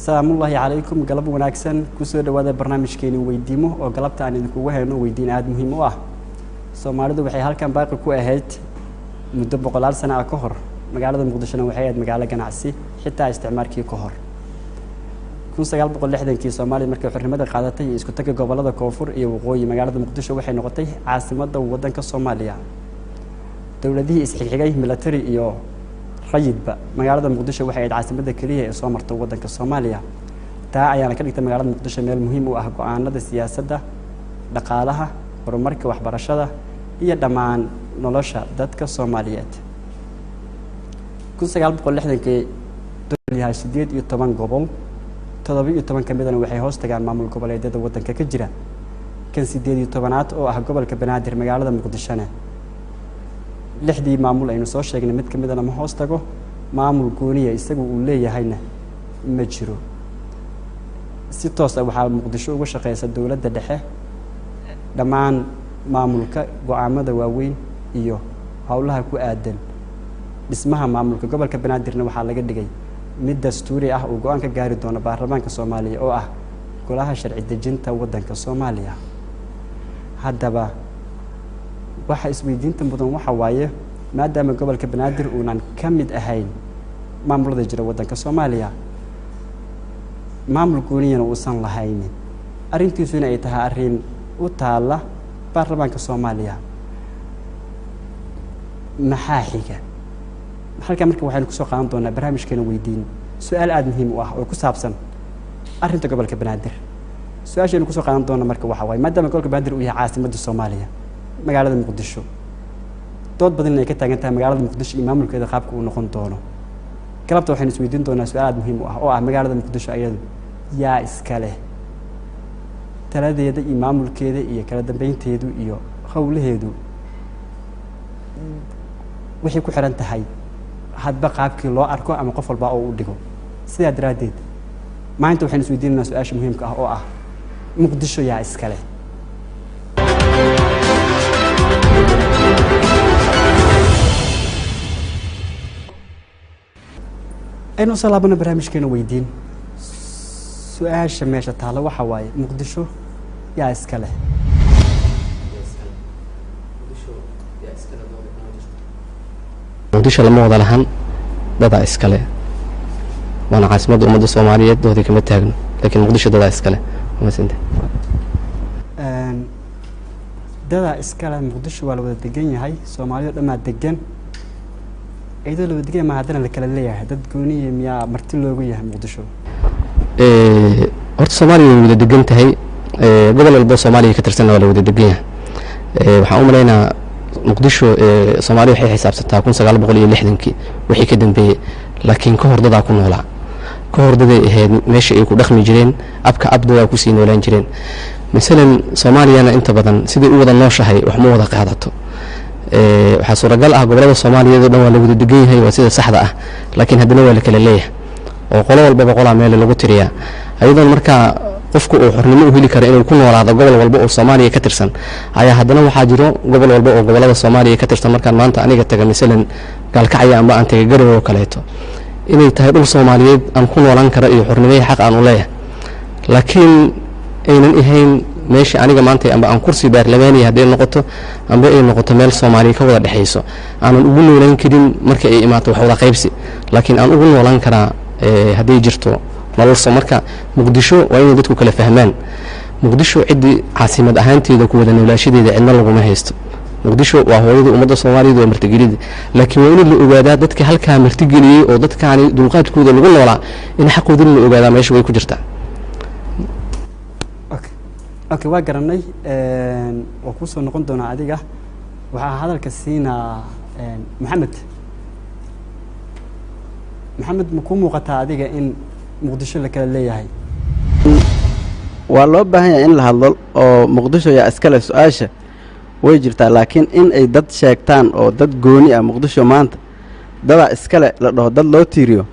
السلام الله عليكم قلب وناكسن كسر هذا برنامج كيني ويديمه وقلبت عن الكوه إنه ويدين عاد مهم واه سومالي دو بحي هالكان باقي كوه هيت مدة قلال سنة كهر مقالة مقدشنا وحيد مقالة جنعسي حتى استعمار كي كهر كون سجال بقول لحدا كي سومالي مركب حرمة قادتي إسكتك قبلة كوفر وقوي مقالة مقدشة وحي نقطي عاصمة ودن كالصومالية دولة دي إسحاقية ملتري ريد بقى مقالة مقدشة وحي عاصمة كلية إصامرت ودن كالصومالية تا أيانا كلمة مقالة مقدشة من المهم وأهجو عن هذا السياسة ده دقالها horumarka waxbarashada iyo dhamaan nolosha dadka Soomaaliyeed 1960 dowladda 18 gobol 17 kamidana waxay hoos tagaan maamul goboleedyada wadanka ka jira kan 18aad oo ah gobolka Banaadir magaalada Muqdisho lixdii maamul aynu soo sheegnay mid kamidana ma hoos tago maamul gooniya isagu uu leeyahayna ma jiro si toos ah waxa Muqdisho uga shaqeysa dowladda dhexe dhamaan maamulka go'aamada waaweyn iyo hawlaha ku aadan dhismaha maamulka gobolka Banaadirna waxa laga dhigay mid dastuuri ah oo go'aan ka gaari doona baarlamaanka Soomaaliya oo ah golaha sharci dejinta wadanka Soomaaliya haddaba waxa isweydiinta mudan waxa waaye maadaama gobolka Banaadir uunan ka mid ahayn maamulada jira wadanka Soomaaliya maamul gooniyana uusan lahayn arrintiisuna ay tahay arrin وتعالى برلمانك الصومالية محاحية محل كامل كواحد كسوق عندنا برامج كانوا ويدين سؤال مهم واحد وكسابسن أرنت قبل كبنادر سؤال شيء كسوق عندنا مركب واحد ما دام قبل كبنادر وهي عاصمة الصومالية مقالة مقدشو توت بدلنا كتاع أنت مقالة مقدش إمام الكذا خابك ونخنطونه كلام توحين سويدين دونا سؤال مهم واحد مقالة مقدشو أيضا يا إسكاله taladeeda iyo maamulkeeda iyo kala dambeynteedu iyo hawlaheedu wixii ku xiran tahay hadba qaabkii loo arko ama qof walba oo u dhigo sidaa daraadeed maanta waxaan isweydiinaynaa su'aasha muhiimka ah oo ah Muqdisho yaa iskale aynu salaabana barnaamijkeena weydiin su'aasha meesha taala waxa waaye Muqdisho yaa iskale Muqdisho lama wada lahan dada iskale waana caasimadda ummadda Soomaaliyeed doodii kama taagno laakiin Muqdisho dada iskale dada iskale Muqdisho waa la wada degan yahay Soomaaliya dhammaan degan ayadoo la wada degan ma haddana la kala leeyahay dad gooniye miyaa marti loogu yahay Muqdisho horta Soomaaliya way wada degan tahay gobol walba Soomaaliya ka tirsan waa la wada degan yahay waxaan u maleynaa Muqdisho Soomaaliya waxay xisaabsataa 1960kii wixii ka dambeeyay laakiin ka hor dad ku noolaa ka hor dad ay ahayd meesha ay ku dhaqmi jireen abka abdada ku sii noolaan jireen midalan Soomaaliyana inta badan sidii u wada nooshahay wax ma wada qaadato waxa suuragal ah gobolada Soomaaliyeed oo dhan waa la wada degan yahay waa sida saxda ah laakiin haddana waa la kala leeyahay oo qolo walba boqolaa meel lagu tiriyaa ayadoo marka qofku uu xornimo u heli karo inuu ku noolaado gobol walba oo Soomaaliya ka tirsan ayaa haddana waxa jiro gobol walba oo gobolada Soomaaliya ka tirsan markaan maanta aniga taga midalan galkacyo ama aan taga garow oo kaleeto inay tahay dhul Soomaaliyeed aan ku noolaan karo iyo xornimada xaq aan u leeyahay laakiin aynan ahayn meesha aniga maanta amba aan kursi baarlamaani haday noqoto amba ay noqoto meel Soomaaliya ka wada dhaxayso aanan ugu noolaan karin marka ay imaato wax wada qaybsi laakiin aan ugu noolaan karaa haday jirto nolol marka Muqdisho waa inay dadku kala fahmaan Muqdisho cidii caasimad ahaanteeda ku wada noolaashadeeda cidna lagu ma haysto Muqdisho waa hooyada ummadda Soomaaliyeed oo martigelida laakiin waa in la ogaadaa dadka halka martigeliyay oo dadkaani dulqaadkooda lagu noolaa in xaqooda la ogaadaa meesha way ku jirtaa okay waa garanay oo ku soo noqon doona adiga waxa hadalka siina maxamed ma ku muuqataa adiga in Muqdisho la kala leeyahay waa loo baahan yahay in la hadlo oo Muqdisho yaa iskale su'aasha way jirtaa laakiin in ay dad sheegtaan oo dad gooni ah Muqdisho maanta dada iskale la dhaho dad loo tiiriyo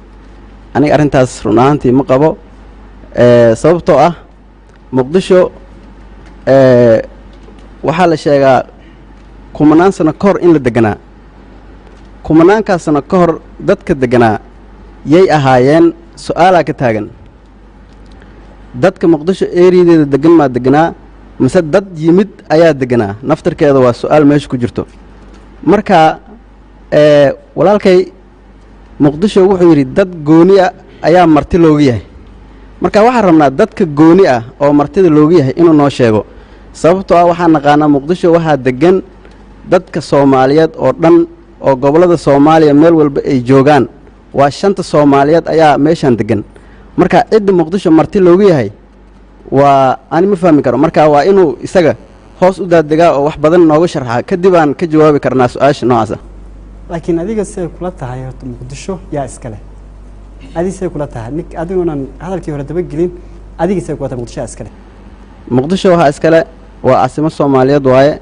aniga arintaas runaantii ma qabo sababtoo ah Muqdisho waxa la sheegaa kumanaan sano ka hor in la deganaa kumanaankaas sano ka hor dadka deganaa yay ahaayeen su'aala ka taagan dadka muqdisho eeriyadeeda degan maa deganaa mise dad yimid ayaa deganaa naftarkeeda waa su-aal meesha ku jirto marka walaalkay muqdisho wuxuu yidhi dad gooni ah ayaa marti looga yahay marka waxaan rabnaa dadka gooni ah oo martida looga yahay inuu noo sheego sababtoo ah waxaan naqaanaa muqdisho waxaa degan dadka soomaaliyeed oo dhan oo gobollada soomaaliya meel walba ay joogaan waa 5 soomaaliyeed ayaa meeshaan degan marka cidda muqdisho marti looga yahay waa ani ma fahmi karo marka waa inuu isaga hoos u daadegaa oo wax badan nooga sharxa kadib aan ka jawaabi karnaa su-aasha noocaas ah laakiin adiga say kula tahay horta muqdisho yaa iskale adiga say kula tahay adigoonan hadalkii hore dabagelin adiga say kula tahay muqdisho yaa iskale muqdisho waxaa iskale waa caasimo soomaaliyeed waaye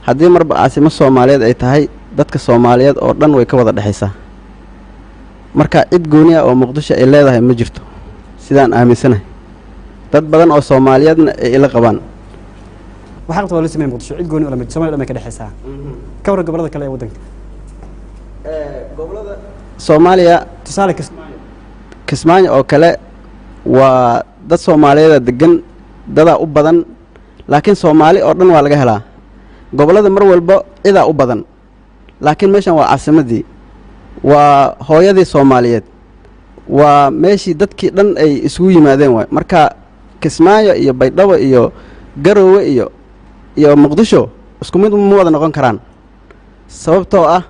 haddii marba caasimo soomaaliyeed ay tahay dadka soomaaliyeed oo dhan way ka wada dhexaysaa marka cid gooni ah oo muqdisho ay leedahay ma jirto sidaan aaminsanahay dad badan oo soomaaliyeedna ay ila qabaan waxaa qabta waa loo sameeyay muqdisho cid gooni oo lamid Soomaaliya dhamay ka dhexaysaa ka warran gobollada kale ee waddanka gobollada Soomaaliya tusaale Kismaayo oo kale waa dad Soomaaliyeed degan dadaa u badan laakiin Soomaali oo dhan waa laga helaa gobollada mar walba cidaa u badan laakiin meeshan waa caasimadii waa hooyadii Soomaaliyeed waa meeshii dadkii dhan ay isugu yimaadeen waay marka Kismaayo iyo Baydhabo iyo Garowe iyo Muqdisho isku mid ma wada noqon karaan sababtoo ah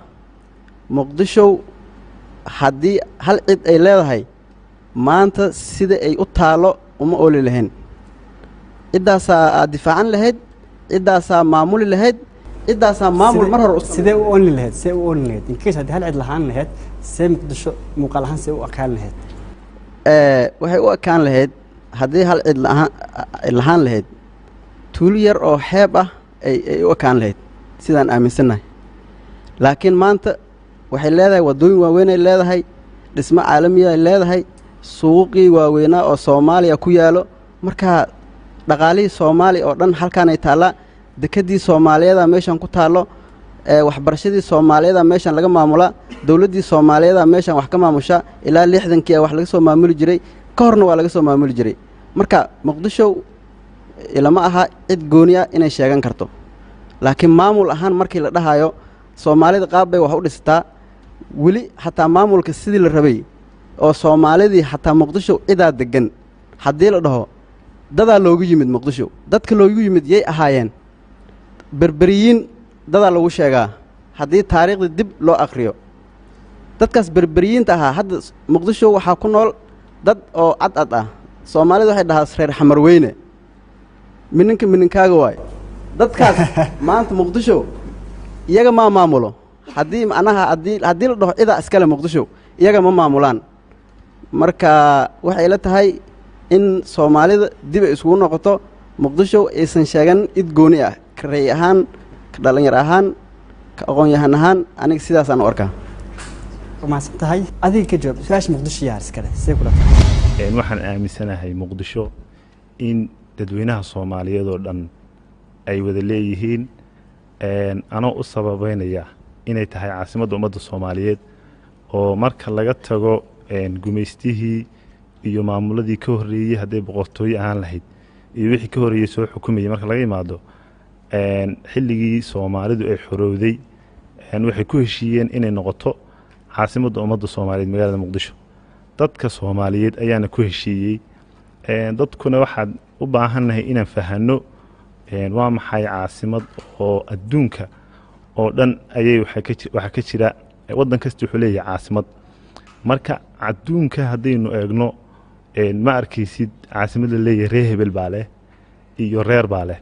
Muqdisho haddii hal cid ay leedahay maanta sida ay u taalo uma ooli lahayn ciddaasaa aad difaacan lahayd ciddaasaa maamuli lahayd ciddaasaa maamul mar hore sidee u ooli lahayd in case haddii hal cid lahaan lahayd see muqdisho muuqaal ahaan see u ekaan lahayd waxay u ekaan lahayd haddii hal cid lahaan lahayd tuulo yar oo xeeb ah ay u ekaan lahayd sidaan aaminsannahay laakiin maanta waxay leedahay waddooyin waaweyn ay leedahay dhismo caalamiya ay leedahay suuqii waaweynaa oo Soomaaliya ku yaalo marka dhaqaalihii Soomaaliya oo dhan halkaan ay taallaa dekedii Soomaaliyeeda meeshan ku taallo waxbarashadii Soomaaliyeeda meeshan laga maamulaa dawladdii Soomaaliyeeda meeshan wax ka maamusha ilaa 60kii wax laga soo maamuli jiray ka horna waa laga soo maamuli jiray marka muqdisho ilama aha cid gooni ah inay sheegan karto laakiin maamul ahaan markii la dhahayo Soomaalida qaab bay wax u dhistaa weli xataa maamulka sidii la rabay oo Soomaalidii xataa muqdisho cidaa degan haddii la dhaho dadaa loogu yimid muqdisho dadka loogu yimid yay ahaayeen berberiyiin dadaa lagu sheegaa haddii taariikhda dib loo akhriyo dadkaas berberiyiinta ahaa hadda muqdisho waxaa ku nool dad oo cadcad ah Soomaalida waxay dhahaa reer xamarweyne mininkaaga waay dadkaas maanta muqdisho iyaga ma maamulo haddii macnaha haddii la dhaho cidaa iskale muqdisho iyaga ma maamulaan marka waxay la tahay in Soomaalida dib ay isugu noqoto muqdisho aysan sheegan cid gooni ah ka ra'yi ahaan ka dhalinyar ahaan ka aqoon-yahan ahaan aniga sidaasaan u arkaa ومحسن تهاي أذيك كجواب فلاش مقدش يارس كذا سيكون إن واحد آمسنا هاي مقدشو إن تدوينها الصومالية دولن أي وذليهين إن أنا أصاب بين إياه إن تهاي عاصمة أمد الصومالية ومرك لقت تجو إن جميستيه iyo maamuladii ka horeeyay haday boqortooy aan lahayd iyo wixii ka horeeyay soo xukumayay marka laga imaado xilligii Soomaalidu ay xorowday waxay ku heshiiyeen inay noqoto caasimada ummadda Soomaaliyeed magaalada Muqdisho dadka Soomaaliyeed ayaana ku heshiiyay dadkuna waxaad u baahanahay inaan fahanno waa maxay caasimad oo adduunka oo dhan ayay waxa ka jira waddan kasta wuxuu leeyahay caasimad marka adduunka hadaynu eegno ma arkaysid caasimad la leeyahay reer hebel baa leh iyo reer baa leh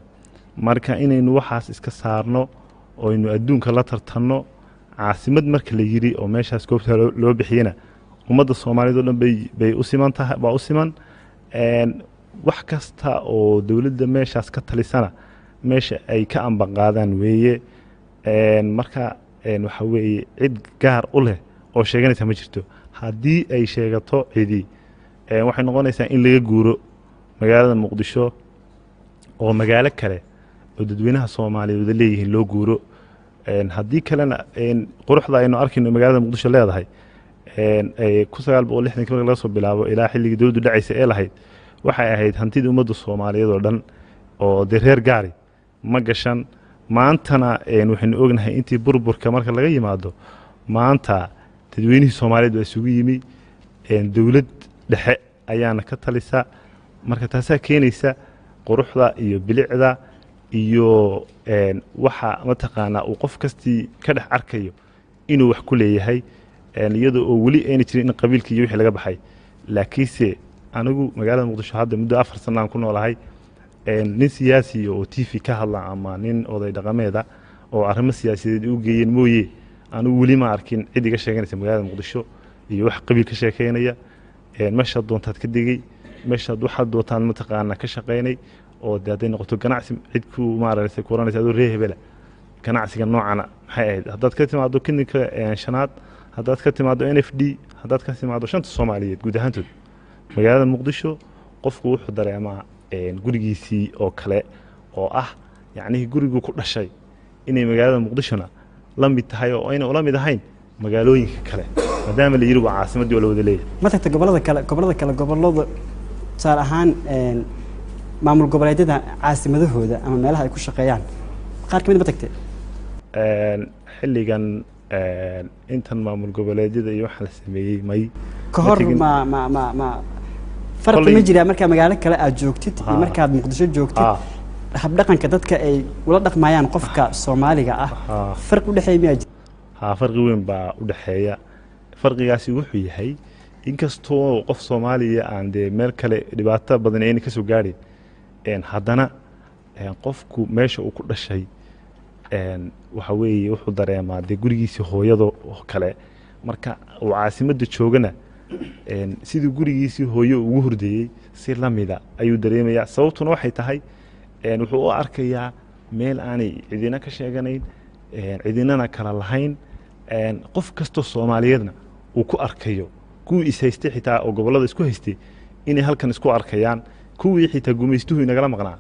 marka inaynu waxaas iska saarno oo aynu adduunka la tartanno caasimad marka la yiri oo meeshaas goobta loo bixiyana ummadda Soomaaliyeed oo dhan bay u siman tahay baa u siman wax kasta oo dawladda meeshaas ka talisana meesha ay ka amban qaadaan weeye marka waxa weeye cid gaar u leh oo sheeganaysa ma jirto haddii ay sheegato cidi waxay noqonaysaa in laga guuro magaalada Muqdisho oo magaalo kale oo dadweynaha Soomaaliyeed leeyihiin loo guuro haddii kalena quruxda aynu arkayno magaalada Muqdisho leedahay 1960 markii laga soo bilaabo ilaa xilligii dawladdu dhacaysay ee lahayd waxay ahayd hantidii ummadda soomaaliyeed oo dhan oo dee reer gaari ma gashan maantana waxaynu ognahay intii burburka marka laga yimaado maanta dadweynihii soomaaliyeed waa isugu yimi dowlad dhexe ayaana ka talisa marka taasaa keenaysa quruxda iyo bilicda iyo waxa mataqaanaa uu qof kastii ka dhex arkayo inuu wax ku leeyahay iyadoo oo weli ayna jirin in qabiilkii iyo wixii laga baxay laakiinse anigu magaalada muqdisho hadda muddo 4 sano aan ku noolahay nin siyaasi oo TV ka hadla ama nin oday dhaqameeda oo arrimo siyaasiyeed u geeyeen mooye anigu weli ma arkin cid iga sheeganaysa magaalada muqdisho iyo wax qabiil ka sheekeynaya meesha doontaad ka digay meesha waxaad doontaan mataqaanaa ka shaqeynay oo hadday noqoto ganacsi cid ku maaragtay kuranaysa adoo reer hebela ganacsiga noocana maxay ahayd haddaad ka timaado kininka shanaad haddaad ka timaado NFD haddaad ka timaado shanta Soomaaliyeed guud ahaantood magaalada muqdisho qofku wuxuu dareemaa gurigiisii oo kale oo ah yacni gurigu ku dhashay inay magaalada muqdishona la mid tahay oo ayna ula mid ahayn magaalooyinka kale maadaama la yiri waa caasimadii oo la wada leeyahay ma tagta gobolada saar ahaan maamul goboleedyada caasimadahooda ama meelaha ay ku shaqeeyaan qaar kamid ma tagtay xilligan intan maamul goboleedyada iyo waxa la sameeyay may ka hor ma farqi ma jira marka magaalo kale aad joogtid iyo markaad muqdisho joogtid hab dhaqanka dadka ay ula dhaqmayaan qofka Soomaaliga ah farq u dhaxeeya ma jira farqi weyn baa u dhaxeeya farqigaasi wuxuu yahay inkastoo qof Soomaaliya aan meel kale dhibaato badan ay ka soo gaareen haddana qofku meesha uu ku dhashay waxa weeye wuxuu dareemaa gurigiisa hooyada oo kale marka uu caasimadda joogana sidii gurigiisii hooyo ugu hurdayay si lamida ayuu dareemayaa sababtuna waxay tahay wuxuu u arkayaa meel aanay cidina ka sheeganayn cidinana kala lahayn qof kastoo Soomaaliyeedna uu ku arkayo kuwii is haystay xitaa oo gobolada isku haystay inay halkan isku arkayaan kuwii xitaa gumaystuhu inagala maqnaa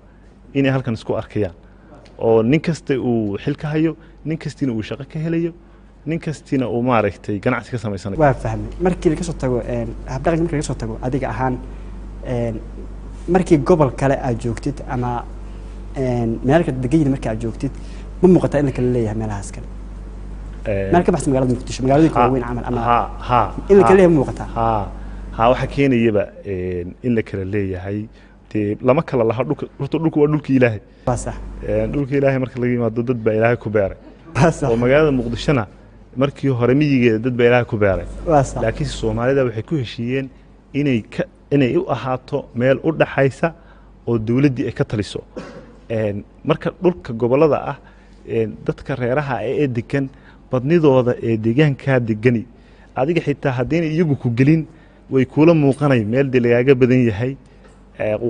inay halkan isku arkayaan oo nin kasta uu xil ka hayo nin kastina uu shaqo ka helayo nin kastina uu maaragtay ganacsi ka sameysanayo waa fahmay markii laga soo tago habdhaqanka markii laga soo tago adiga ahaan markii gobol kale aad joogtid ama meel ka degan markii aad joogtid ma muuqata in la kala leeyahay meelahaas kale meel ka baxsan magaalada muqdisho magaalada kale weyn camal ama in la kala leeyahay muuqata waxa keenayaba in la kala leeyahay lama kala laha dhulku waa dhulkii Ilaahay sax dhulkii Ilaahay marka laga yimaado dad baa Ilaahay ku beeray oo magaalada muqdishona markii hore miyigeeda dad baa Ilaahay ku beeray laakiin Soomaalida waxay ku heshiiyeen inay u ahaato meel u dhaxaysa oo dawladii ay ka taliso marka dhulka gobolada ah dadka reeraha ee degan badnidooda ee deegaanka degani adiga xitaa hadeen iyagu ku gelin way kula muuqanay meel dilaaga badan yahay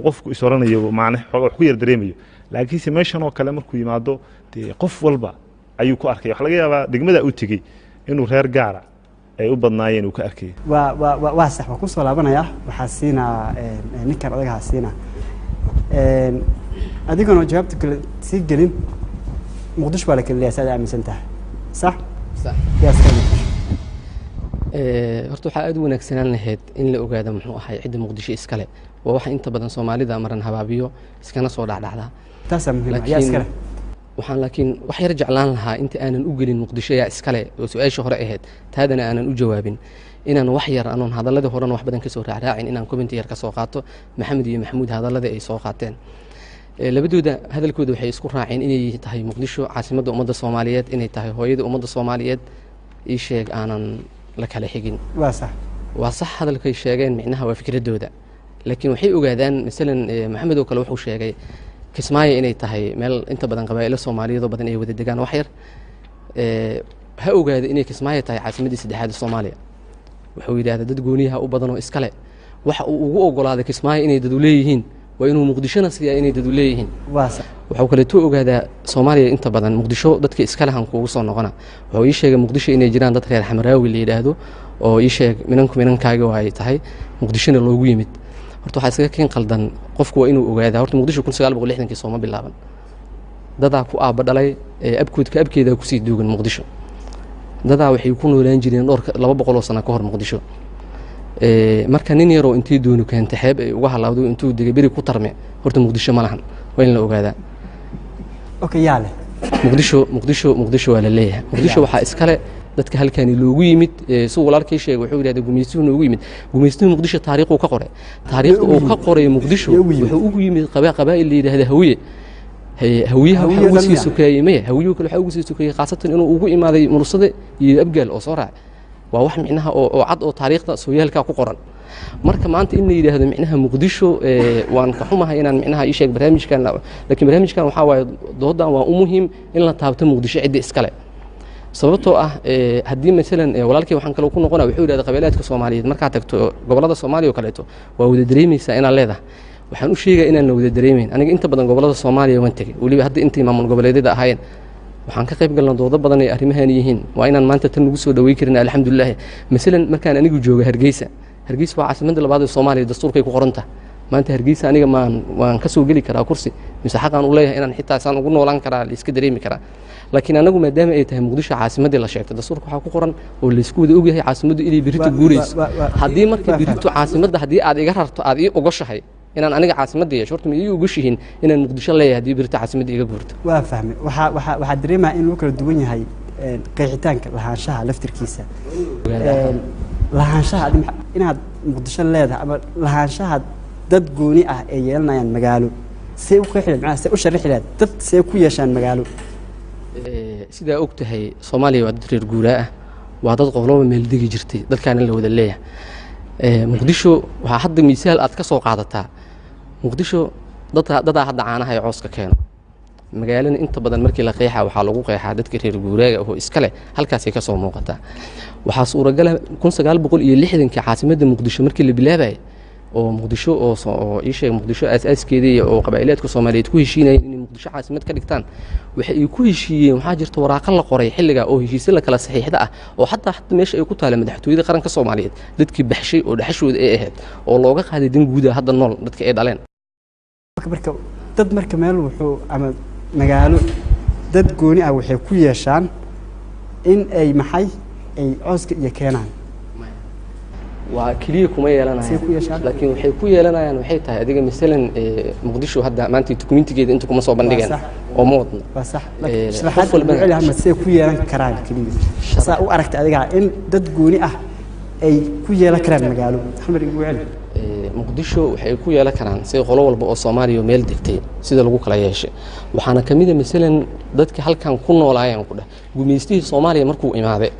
qofku isoranayo macnaheedu wax ku yar dareemayo laakiin meeshan oo kale markuu yimaado qof walba ayuu ku arkay wax laga yaabaa degmada uu tagay inuu reer gaara ay u badnaayeen uu ka arkay waa sax ku soo laabanaya waxa siina ninkan odaga siina adiguna jawaabta kale si gelin muqdisho wala kale leeyahay saad aaminsan tahay صح؟ صح يا سلام horta waxaa aad u wanaagsanaan lahayd in la ogaado muxuu ahay cidda muqdisho iskale waa waxa inta badan Soomaalida maran habaabiyo iskana soo dhacdhacda taasam muhiim yaa iskale waxaan laakiin wax yar jeclaan lahaa inta aanan u gelin muqdisho yaa iskale oo su'aasha hore ahayd taadana aanan u jawaabin inaan wax yar aanoon hadallada horena wax badan ka soo raacraacin inaan comment yar ka soo qaato Maxamed iyo Maxamuud hadallada ay soo qaateen labadooda hadalkooda waxay isku raaceen inay tahay muqdisho caasimadda ummadda Soomaaliyeed inay tahay hooyada ummadda Soomaaliyeed ii sheeg aanan la kala xigin waa sax hadalkay sheegeen micnaha waa fikradooda laakiin waxay ogaadaan midalan Maxamed oo kale wuxuu sheegay Kismaayo inay tahay meel inta badan qabaa'ilo Soomaaliyeed oo badan ay wada degaan wax yar ha ogaado inay Kismaayo tahay caasimadda saddexaad ee Soomaaliya wuxuu yiraahdaa dad gooniyaha u badan oo iskale waxa uu ugu ogolaaday Kismaayo inay dad u leeyihiin وإنه مقدشنا سيا إني دوليهن واسع وحول توق هذا سوماليا أنت بدن مقدشو دتك إسكالها نقوصون نغنا وهو يشيء مقدش إني جيران دتك الحمراوي اللي يدهدو أو يشيء منهم كاجو هاي تهاي مقدشين اللي قيمت هرتو حاسة كين قلدن قفك وإنه وجاده هرتو مقدشو كن سجال بقول إحنا كيسوما باللعبن ده كو بدلاي أبكود كأبكي ده كسيد دوجن مقدشو ده وحي يكونوا لانجيرين نور لما بقولوا سنة كهر مقدشو marka nin yaroo intii doonu keenta xeeb ay uga halawdo intuu degay beri ku tarme horta muqdisho ma lahan waa in la ogaadaa okay yaale muqdisho waa la leeyahay muqdisho waxaa iskale dadka halkani loogu yimid suu walaalkay sheegay wuxuu yidhahday gumaystuhu noogu yimid gumaystuhu muqdisho taariikhuu ka qoray taariikhda uu ka qoray muqdisho wuxuu ugu yimid qabaa'il la yidhaahda hawiyaha waxaa ugu sii sokeeyey maya hawiyuhu kale waxaa ugu sii sokeeyey khaasatan inuu ugu imaaday mursade iyo abgaal oo soo raacay waa wax micnaha oo cad oo taariikhda sooyaalkaa ku qoran marka maanta in la yidhaahdo micnaha muqdisho waan ka xumahay inaan micnaha ii sheeg barnaamijkan laakiin barnaamijkan waxaa waaye doodan waa u muhiim in la taabto muqdisho cidda iskale sababtoo ah haddii maalan walaalkii waxaan kale ku noqonaa wuxuu yidhahda qabiilaadka soomaaliyeed markaad tagto gobollada soomaaliya oo kaleeto waa wada dareemaysaa inaad leedahay waxaan u sheegaa inaan la wada dareemayn aniga inta badan gobollada soomaaliya waan tegey weliba hadda intay maamul goboleedyada ahaayeen waxaan ka qayb galnaa doodo badan ay arrimahan yihiin waa inaan maanta tan ugu soo dhaweyn karin alxamdulilah maalan markaan anigu jooga hargeysa waa caasimadda labaad ee soomaaliya dastuurkay ku qoran tahay maanta hargeysa aniga waan ka soo geli karaa kursi mise xaqaan u leeyahay inaan xitaa saan ugu noolaan karaa la iska dareemi karaa laakiin anagu maadaama ay tahay muqdisho caasimaddii la sheegtay dastuurka waxaa ku qoran oo laysku wada ogyahay caasimaddu inay berito guurayso haddii marka berito caasimadda haddii aad iga rarto aad ii ogoshahay inaan aniga caasimadda yeesho horta ma ii ogoshihiin inaan muqdisho leeyahay haddii berito caasimadda iga guurto waa fahmay waxaa dareemaya in lagu kala duwan yahay qeexitaanka lahaanshaha laftirkiisa lahaanshaha inaad muqdisho leedahay ama lahaanshaha dad gooni ah ay yeelanayaan magaalo see u qeexi lahayd macnaha see u sharixi lahayd dad see ku yeeshaan magaalo sidaa og tahay soomaaliya waa dad reer guuraa ah waa dad qoloba meel degi jirtay dadkaana la wada leeyahay muqdisho waxaa hadda misaal aad ka soo qaadataa muqdisho dadaa hadda caanaha ee cooska keeno magaalana inta badan markii la qeexaa waxaa lagu qeexaa dadka reer guuraaga oo iska leh halkaasay ka soo muuqataa waxaa suuragala 1960 caasimadda muqdisho markii la bilaabayay oo muqdisho oo ii sheeg muqdisho asaaskeedii oo qabaa'ilaadka Soomaaliyeed ku heshiinayeen in muqdisho caasimad ka dhigtaan waxa ay ku heshiiyeen waxaa jirta waraaqo la qoray xilliga oo heshiisyo la kala saxiixda ah oo xataa meesha ay ku taala madaxtooyada qaranka Soomaaliyeed dadkii baxshay oo dhaxashooda ay ahayd oo looga qaaday dan guud ah hadda nool dadka ay dhaleen marka meel wuxuu ama magaalo dad gooni ah waxay ku yeeshaan in ay maxay ay cooska iyo keenaan waa kaliya kuma yeelanayaan laakiin waxay ku yeelanayaan waxay tahay adiga misalan muqdisho hadda maanta dokumentigeeda inta kuma soo bandhigeen oo moodna waa sax laakiin sharaxaad walba ama say ku yeelan karaan kaliya saa u aragta adiga in dad gooni ah ay ku yeelan karaan magaalo xamar igu celi muqdisho waxay ku yeelan karaan si qolo walba oo Soomaaliya meel degtay sida lagu kala yeeshay waxaana kamid ah misalan dadka halkan ku noolaayeen ku dhah gumeystihii Soomaaliya markuu imaaday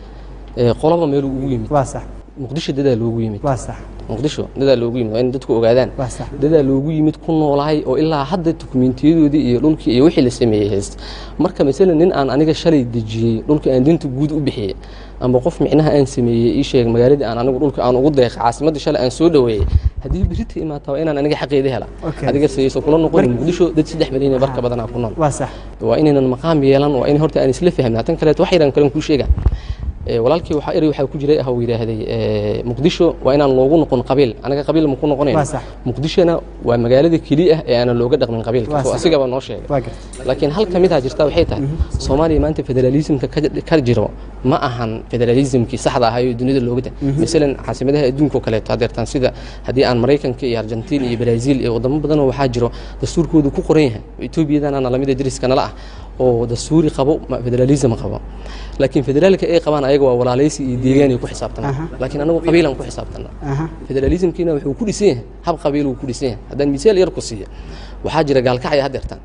qoloba meel ugu yimid waa sax muqdisho dadaa loogu yimid waa sax muqdisho dadaa loogu yimid waa in dadku ogaadaan dadaa loogu yimid ku noolahay oo ilaa hadda dokumentiyadoodii iyo dhulkii iyo wixii la sameeyay hayst marka misalan nin aan aniga shalay dejiyay dhulkii aan dinta guud u bixiyay ama qof micnaha aan sameeyay ii sheeg magaalada aan anigu dhulka aan ugu deeqay caasimadda shalay aan soo dhaweeyay haddii berita imaataa inaan aniga xaqeeda hela adiga sayso kula noqon muqdisho dad 3 milyan barka badan ku nool waa sax waa inaan maqaam yeelan waa in horta aan isla fahmnaa tan kale wax yaraan kale ku sheega walaalkii waxa ku jiray ah yiraahday muqdisho waa inaan loogu noqon qabiil anaga qabiil ma ku noqonayno muqdishona waa magaalada kaliya ah ee aan looga dhaqmin qabiilka soo asigaba noo sheegay laakiin hal kamid ah jirta waxay tahay Soomaaliya maanta federalismka ka jiro ma ahan federalismkii saxda ah ee dunida looga tahay misalan caasimadaha adduunka kale taadeertan sida hadii aan Mareykanka iyo Argentina iyo Brazil iyo wadamo badan oo waxaa jiro dastuurkoodu ku qoran yahay Ethiopiadan aan la mid dariskana la ah oo dastuuri qabo federalism qabo laakiin federaalka ay qabaan ayaga waa walaalaysi iyo deegaan ay ku xisaabtanaa laakiin anagu qabiilan ku xisaabtanaa federalismkiina wuxuu ku dhisan yahay hab qabiil uu ku dhisan yahay haddaan misaal yar ku siiyo waxaa jira gaalkacyo hadeertan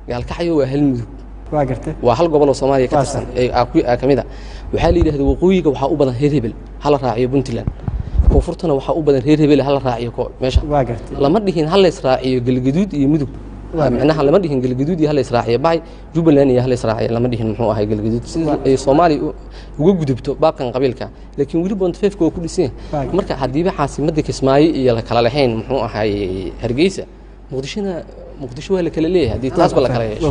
gaalkacyo waa hal mudug waa gartay waa hal gobol oo Soomaaliya ka tirsan ee kamid ah waxaa la yiraahdaa waqooyiga waxaa u badan reer hebel hal raaciyo Puntland koonfurtana waxaa u badan reer hebel hal raaciyo meesha waa gartay lama dhihin hal israaciyo galgaduud iyo mudug macnaha lama dhihin galgaduud iyo hal israaciyo bay Jubbaland iyo hal israaciyo lama dhihin muxuu ahay galgaduud sida ay Soomaaliya uga gudubto baabkan qabiilka laakiin wali Bontefeefka oo ku dhisan marka hadiiba caasimadda Kismaayo iyo la kala lahayn muxuu ahay Hargeysa muqdisho waa la kala leeyahay hadii taas bal kala yeesho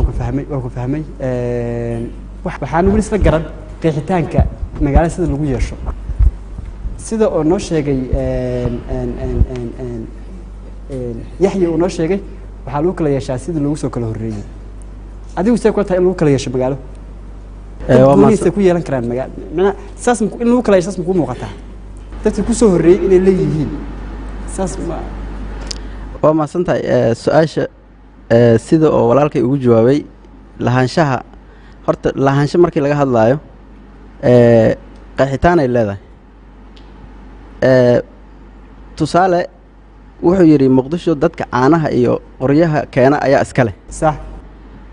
waa ku fahmay waxaan wali isla garan qeexitaanka magaalada sida lagu yeesho sida oo noo sheegay Yaxya oo noo sheegay waxaa lagu kala yeeshaa sida lagu soo kala horeeyay adigu say ku tahay in lagu kala yeesho magaalo waa ma ku yeelan karaan magaalo macna saas in lagu kala yeesho saas ku muuqataa dadka ku soo horreeyey inay leeyihiin saas ma waa mahadsantahay su-aasha sida oo walaalkay ugu jawaabay lahaanshaha horta lahaansho markii laga hadlaayo qeexitaan ay leedahay tusaale wuxuu yidhi muqdisho dadka caanaha iyo qoryaha keena ayaa iska leh sax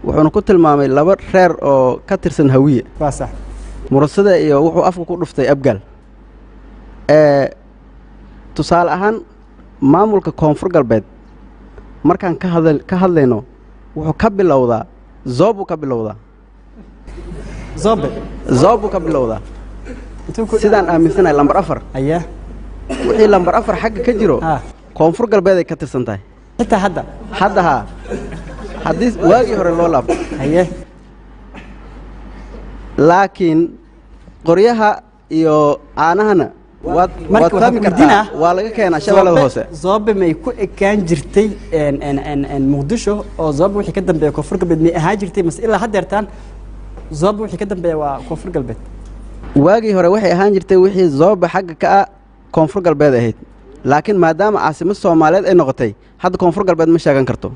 wuxuuna ku tilmaamay laba reer oo ka tirsan hawiye waa sax murasada iyo wuxuu afka ku dhuftay abgaal tusaale ahaan maamulka koonfur galbeed markaan ka hadlayno wuxuu ka bilowdaa zoobuu ka bilowdaa zobe zoobuu ka bilowdaa sidaan aaminsanahay lambar 4 ayaa wixii lambar 4 xagga ka jiro koonfur galbeed ay ka tirsan tahay xitaa hadda haa haddii waagii hore loo laabto ayaa laakiin qoryaha iyo caanahana waad fahmi kartaa waa laga keenaa shabeellada hoose zobe may ku ekaan jirtay muqdisho oo zobe wixii ka dambeeya koonfur galbeed may ahaa jirtay mas ilaa haddeertaan zobe wixii ka dambeeya waa koonfur galbeed waagii hore waxay ahaan jirtay wixii zobe xagga ka ah koonfur galbeed ahayd laakiin maadaama caasimad soomaaliyeed ay noqotay hadda koonfur galbeed ma sheegan karto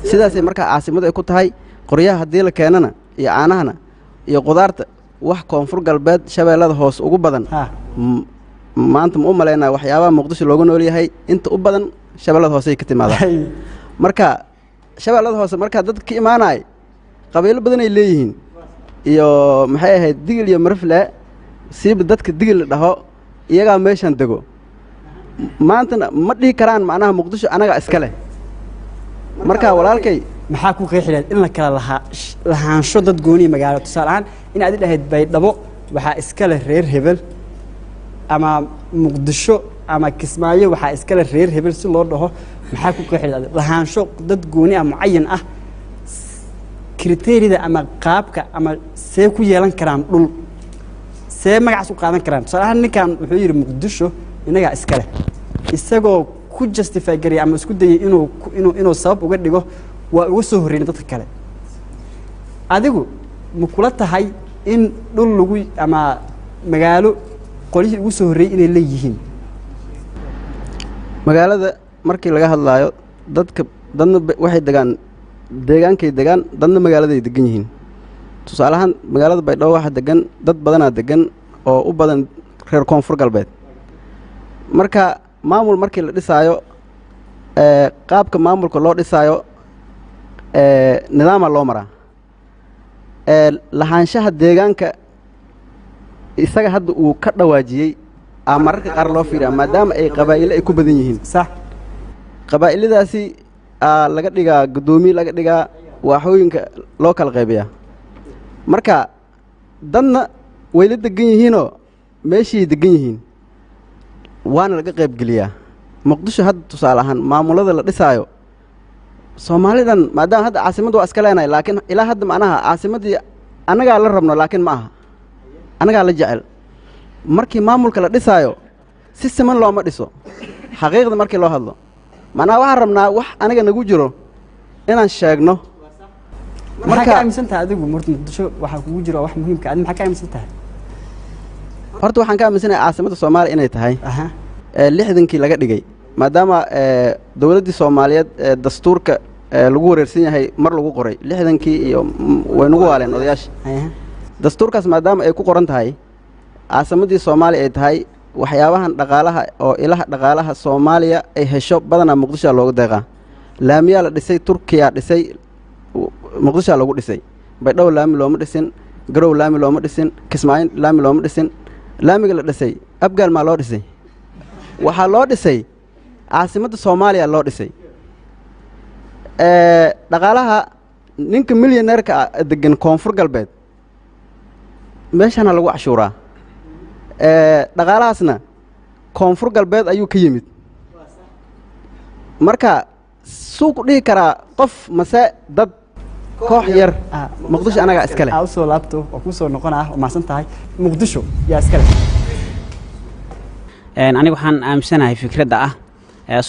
sidaasay markaa caasimad ay ku tahay qoryaha haddii la keenana iyo caanahana iyo qudaarta wax koonfur galbeed shabeellada hoose ugu badan maanta ma u malaynaa waxyaabaha muqdisho looga nool yahay inta u badan shabeellada hoose ay ka timaadaan marka shabeellada hoose markaa dadka ka imaanaya qabiilo badan ay leeyihiin iyo maxay ahayd digil iyo marfle siiba dadka digil la dhaho iyagaa meeshaan dego maantana ma dhihi karaan macnaha muqdisho anagaa iska leh marka walaalkay maxaa ku qeexileed in la kala lahaansho dad gooniya magaalo tusaale ahaan in aad dhahayd baydhabo waxaa iska leh reer hebel ama muqdisho ama kismaayo waxaa iska leh reer hebel si loo dhaho maxaa ku qeexileed lahaansho dad gooni ah mucayan ah kriteeriyada ama qaabka ama see ku yeelan karaan dhul see magacaas u qaadan karaan tusaale ahaan ninkan wuxuu yidhi muqdisho inagaa iska leh isagoo ku justify garaya ama isku dayay inuu sabab uga dhigo waa uga soo horreeyay dadka kale adigu ma kula tahay in dhul lagu ama magaalo qolihii ugu soo horreeyay inay leeyihiin magaalada markii laga hadlaayo dadna waxay degaan deegaankay degaan dadna magaaladay degan yihiin tusaale ahaan magaalada baydhabo waxaa degan dad badanaa degan oo u badan reer koonfur galbeed marka maamul markii la dhisaayo qaabka maamulka loo dhisaayo nidaamaa loo maraa lahaanshaha deegaanka isaga hadda uu ka dhawaajiyey mararka qaar loo fiiriyaa maadaama ay qabaa'ilo ay ku badan yihiin sax qabaa'iladaasi laga dhigaa guddoomiye laga dhigaa waaxooyinka loo kala qaybiyaa marka dadna way la degan yihiinoo meeshii degan yihiin waana laga qaybgeliyaa muqdisho hadda tusaale ahaan maamulada la dhisaayo soomaalidan maadaama hadda caasimadda waa iska leenahay laakiin ilaa hadda macnaha caasimaddii annagaa la rabno laakiin ma aha annagaa la jecel markii maamulka la dhisaayo si siman looma dhiso xaqiiqda markii loo hadlo macnaha waxaan rabnaa wax aniga nagu jiro inaan sheegno maxaa ka aaminsan tahay adigu muqdisho waxaa kugu jiro wax muhiimka adiga maxaa ka aaminsan tahay horta waxaan ka aaminsanahay caasimadda soomaaliya inay tahay 60kii laga dhigay maadaama dowladdii soomaaliyeed dastuurka lagu wareersan yahay mar lagu qoray 60kii iyo way nagu waaleen odayaasha dastuurkaas maadaama ay ku qoran tahay caasimaddii soomaaliya ay tahay waxyaabahan dhaqaalaha oo ilaha dhaqaalaha soomaaliya ay hesho badanaa muqdishoa looga deeqaa laamiyaa la dhisay turkiyaa dhisay muqdishoa lagu dhisay baydhabo laami looma dhisin garow laami looma dhisin kismaayo laami looma dhisin laamiga la dhisay abgaal maa loo dhisay waxaa loo dhisay caasimadda soomaaliya loo dhisay dhaqaalaha ninka milyaneerka degan koonfur galbeed meeshana lagu cashuuraa dhaqaalahaasna koonfur galbeed ayuu ka yimid marka suu ku dhihi karaa qof mase dad koox yar muqdisho anagaa iska leh usoo laabto waa kuu soo noqonaa waa mahadsan tahay muqdisho yaa iska leh aniga waxaan aaminsanahay fikradda ah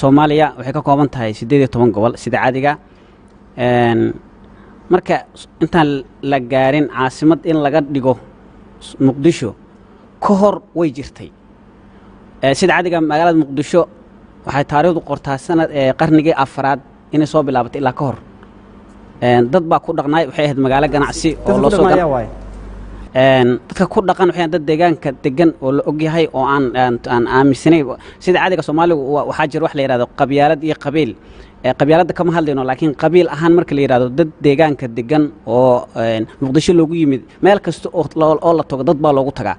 soomaaliya waxay ka kooban tahay 18 gobol sida caadiga marka intaan la gaarin caasimad in laga dhigo muqdisho ka hor way jirtay sida caadiga magaalada muqdisho waxay taariikhdu qortaa sanad qarnigii afraad inay soo bilaabatay ilaa ka hor dad baa ku dhaqnaay waxay ahayd magaalo ganacsi oo loo soo dadka ku dhaqan waxay dad deegaanka degan oo la og yahay oo aan aaminsanay sida caadiga Soomaaligu waxaa jira wax la yiraahdo qabyaalad iyo qabiil qabyaaladda kama hadlayno laakiin qabiil ahaan marka la yiraahdo dad deegaanka degan oo muqdisho loogu yimid meel kasta oo la tago dad baa loogu tagaa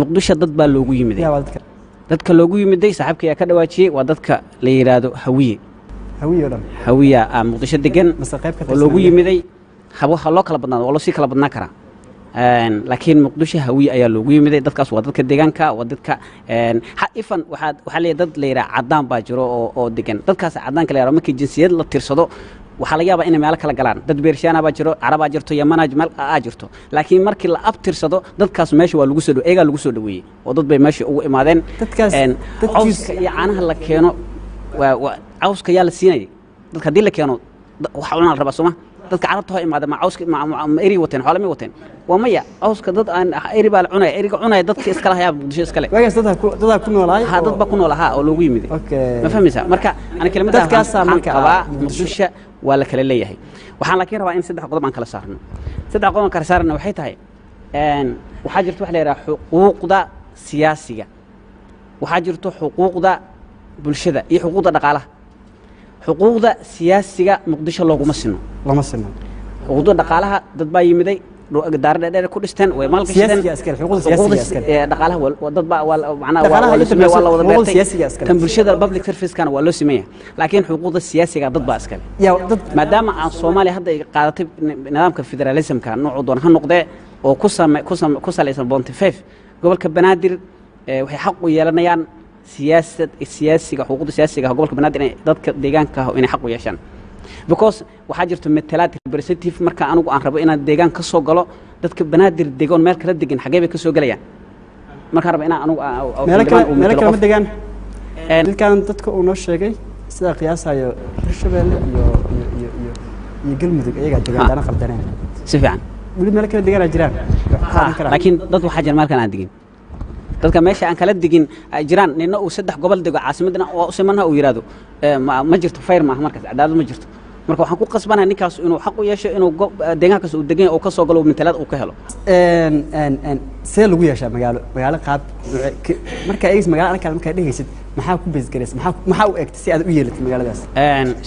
muqdisho dad baa loogu yimid dadka loogu yimiday saaxiibka ayaa ka dhawaajiyay waa dadka la yiraahdo hawiya muqdisho degan oo loogu yimiday waxa loo kala badnaa oo loo sii kala badnaa karaa laakiin muqdisho hawiya ayaa loogu yimiday dadkaas waa dadka deegaanka waa dadka ifan waxaa leeyahay dad la yiraahdo cadaan baa jiro oo degan dadkaas cadaanka la yiraahdo markii jinsiyad la tirsado waxaa laga yaabaa inay meelo kala galaan dad beershaana baa jiro carabaa jirto yamana meel jirto laakiin markii la abtirsado dadkaas meesha waa lagu soo eega lagu soo dhaweeyay oo dad bay meesha ugu imaadeen cawska iyo caanaha la keeno cawska yaa la siinayay dadka haddii la keeno waxa cunaa la rabaa sooma dadka carabta ha imaada ma cawska ma eri wateen xoolo ma wateen waa maya cawska dad aan eri baa la cunaya eriga cunaya dadka iskala hayaa muqdisho iskale wagaas dad ku noolaay dad baa ku noolaha oo loogu yimid ma fahmaysaa marka ana kelimada dadkaas marka qabaa muqdisho waa la kala leeyahay waxaan laakiin rabaa in saddex qodob aan kala saarno saddex qodob aan kala saarno waxay tahay waxaa jirto wax la yiraahdo xuquuqda siyaasiga waxaa jirto xuquuqda bulshada iyo xuquuqda dhaqaalaha xuquuqda siyaasiga muqdisho laguma sino xuquuqda dhaqaalaha dad baa yimiday daara dheer ku dhisteen way maal gashadeen dhaqaalaha dad baa macnaha waa la wada beertay tan bulshada public service kana waa loo sameeyaa laakiin xuquuqda siyaasiga dad baa iskale maadaama aan Soomaaliya hadda ay qaadatay nidaamka federalismka nooc doon ha noqdee oo ku salaysan Bounty 5 gobolka Banaadir waxay xaq u yeelanayaan siyaasiga xuquuqda siyaasiga gobolka Banaadir inay dadka deegaanka inay xaq u yeeshaan because waxaa jirto metelaad representative marka anigu aan rabo inaan deegaan ka soo galo dadka Banaadir deegaan meel kala degan xagee bay ka soo galayaan marka rabo inaan anigu meel kala ma degaan dilkan dadka uu noo sheegay sida qiyaasayo Hirshabeelle iyo Galmudug ayaga deegaan dana qaldaneen si fiican wali meel kala degaan jiraan laakiin dad waxaa jira meel kale aan degin dadka meesha aan kala digin jiraan nina uu saddex gobol dego caasimadna oo simanha uu yiraahdo ma jirto fayr ma markaas cadaalad ma jirto marka waxaan ku qasbanahay ninkaas inuu xaq u yeesho inuu deegaankaas uu degan oo ka soo galo mintalad uu ka helo see lagu yeeshaa magaalo qaab marka ay magaalo kale marka dhigaysid maxaa ku bees gareys maxaa u eegtay si aad u yeelatay magaaladaas